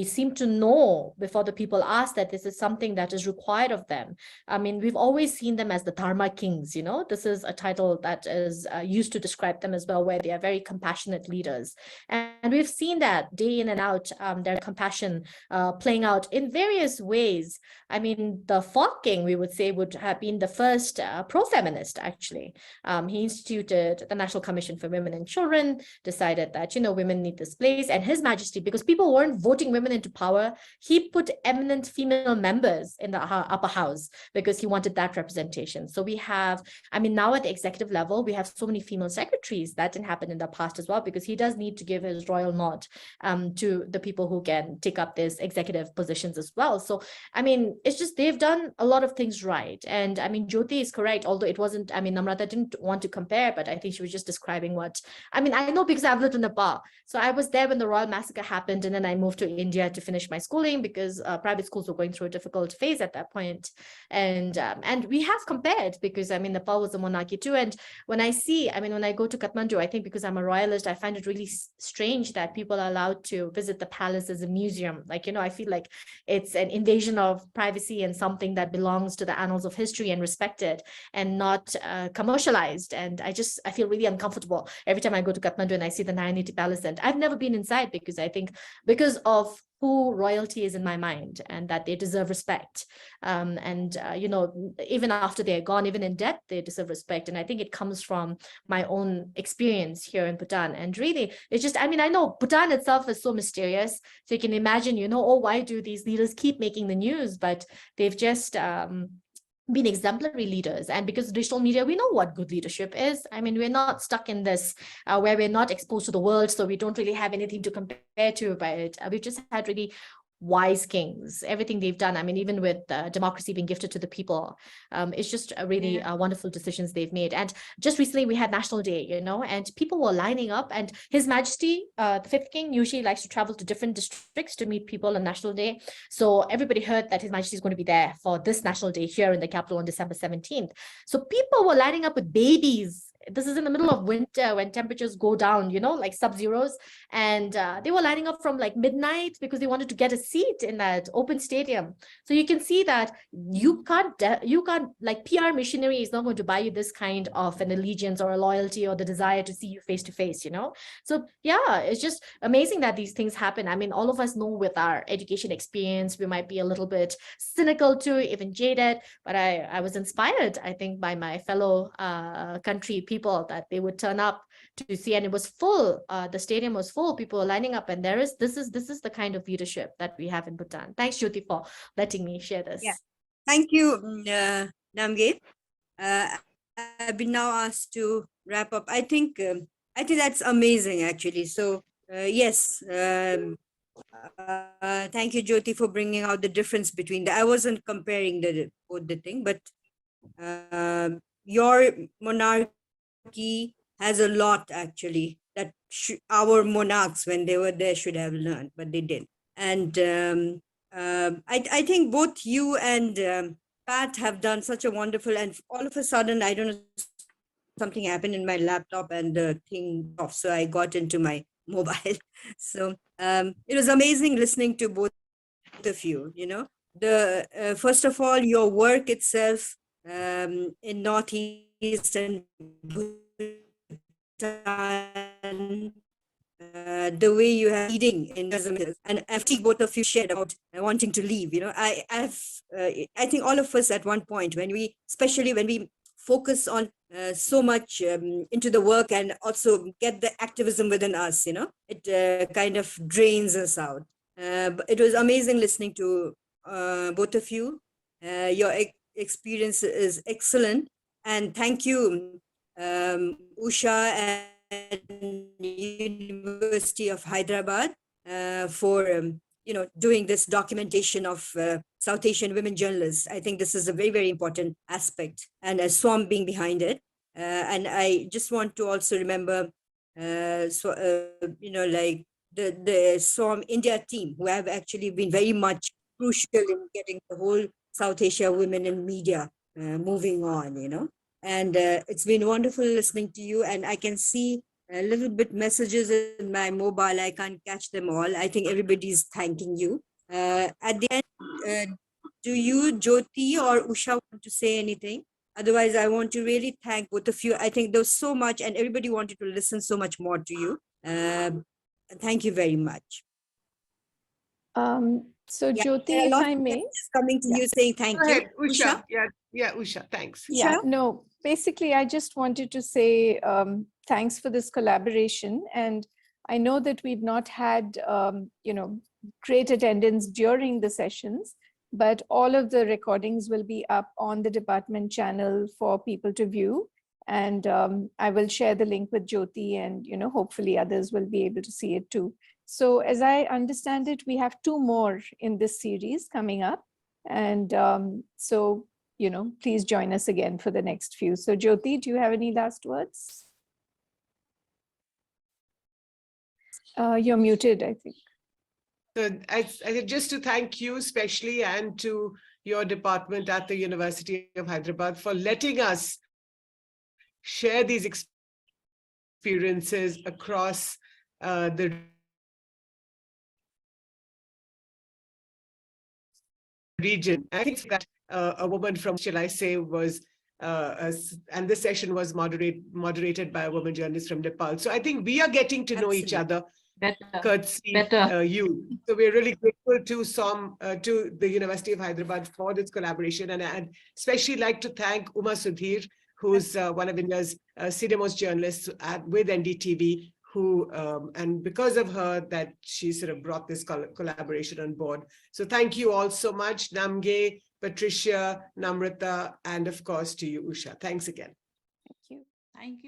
seem to know before the people asked that this is something that is required of them. I mean, we've always seen them as the Dharma Kings. You know, this is a title that is used to describe them as well, where they are very compassionate leaders. And we've seen that day in and out, their compassion playing out in various ways. I mean, the Fort King, we would say, would have been the first pro-feminist, actually. He instituted the National Commission for Women and Children, decided that, you know, women need this place. And His Majesty, because people weren't voting women into power, he put eminent female members in the upper house because he wanted that representation. So we have, I mean, now at the executive level, we have so many female secretaries. That didn't happen in the past as well, because he does need to give his royal nod to the people who can take up these executive positions as well. So, I mean, it's just they've done a lot of things right. And I mean, Jyoti is correct, although it wasn't, I mean, Namrata didn't want to compare, but I think she was just describing what, I mean, I know because I've lived in Nepal. So I was there when the royal massacre happened, and then I moved to India to finish my schooling because private schools were going through a difficult phase at that point. And we have compared because, I mean, Nepal was a monarchy too. And when I see, I mean, when I go to Kathmandu, I think because I'm a royalist, I find it really strange that people are allowed to visit the palace as a museum. Like, you know, I feel like it's an invasion of privacy and something that belongs to the annals of history and respected and not commercialized. And I feel really uncomfortable every time I go to Kathmandu and I see the Nayaniti Palace. And I've never been inside because I think because of who royalty is in my mind and that they deserve respect. You know, even after they're gone, even in death, they deserve respect. And I think it comes from my own experience here in Bhutan. And really, it's just, I mean, I know Bhutan itself is so mysterious. So you can imagine, you know, oh, why do these leaders keep making the news? But they've just been exemplary leaders. And because of digital media, we know what good leadership is. I mean, we're not stuck in this where we're not exposed to the world, so we don't really have anything to compare to, but we've just had really wise kings, everything they've done. I mean, even with democracy being gifted to the people, it's just a really wonderful decisions they've made. And just recently we had National Day, you know, and people were lining up, and His Majesty, the fifth king, usually likes to travel to different districts to meet people on National Day. So everybody heard that His Majesty is going to be there for this National Day here in the capital on December 17th. So people were lining up with babies. This is in the middle of winter when temperatures go down, you know, like sub-zeros. And they were lining up from like midnight because they wanted to get a seat in that open stadium. So you can see that you can't like PR machinery is not going to buy you this kind of an allegiance or a loyalty or the desire to see you face to face, you know. So yeah, it's just amazing that these things happen. I mean, all of us know with our education experience, we might be a little bit cynical too, even jaded, but I was inspired, I think, by my fellow country people that they would turn up to see, and it was full. The stadium was full. People were lining up, and this is the kind of leadership that we have in Bhutan. Thanks, Jyoti, for letting me share this. Yeah. Thank you, Namgay. I've been now asked to wrap up. I think that's amazing, actually. So yes, thank you, Jyoti, for bringing out the difference between the. I wasn't comparing both the thing, but your monarchy has a lot, actually, that our monarchs, when they were there, should have learned, but they didn't. And I think both you and Pat have done such a wonderful, and all of a sudden, I don't know, something happened in my laptop and the thing off, so I got into my mobile. So it was amazing listening to both of you. You know, the first of all, your work itself in Northeast and Bhutan, the way you are leading in and I think both of you shared about wanting to leave. You know, I think all of us at one point, especially when we focus on so much into the work and also get the activism within us, you know, it kind of drains us out. But it was amazing listening to both of you. Your experience is excellent, and thank you, Usha and University of Hyderabad for doing this documentation of South Asian women journalists. I think this is a very, very important aspect, and a SWAM being behind it. And I just want to also remember, like the SWAM India team, who have actually been very much crucial in getting the whole South Asia women in media moving on, you know. And it's been wonderful listening to you, and I can see a little bit messages in my mobile. I can't catch them all. I think everybody's thanking you. At the end, do you, Jyoti or Usha, want to say anything? Otherwise, I want to really thank both of you. I think there was so much, and everybody wanted to listen so much more to you. Thank you very much. So Jyoti, if I may, coming to you saying thank Go you. ahead, Usha. Yeah, Usha, thanks. Yeah, no, basically, I just wanted to say thanks for this collaboration. And I know that we've not had, great attendance during the sessions, but all of the recordings will be up on the department channel for people to view. And I will share the link with Jyoti, and, hopefully others will be able to see it too. So as I understand it, we have 2 more in this series coming up. And so, please join us again for the next few. So Jyoti, do you have any last words? You're muted, I think. So I just to thank you especially, and to your department at the University of Hyderabad for letting us share these experiences across the region. I think that a woman from, shall I say, was, and this session was moderated by a woman journalist from Nepal. So I think we are getting to know each other. Courtesy you. So we're really grateful to the University of Hyderabad for this collaboration. And I'd especially like to thank Uma Sudhir, who's one of India's senior-most journalists with NDTV, who, and because of her, that she sort of brought this collaboration on board. So thank you all so much, Namgay, Patricia, Namrata, and of course to you, Usha. Thanks again. Thank you. Thank you.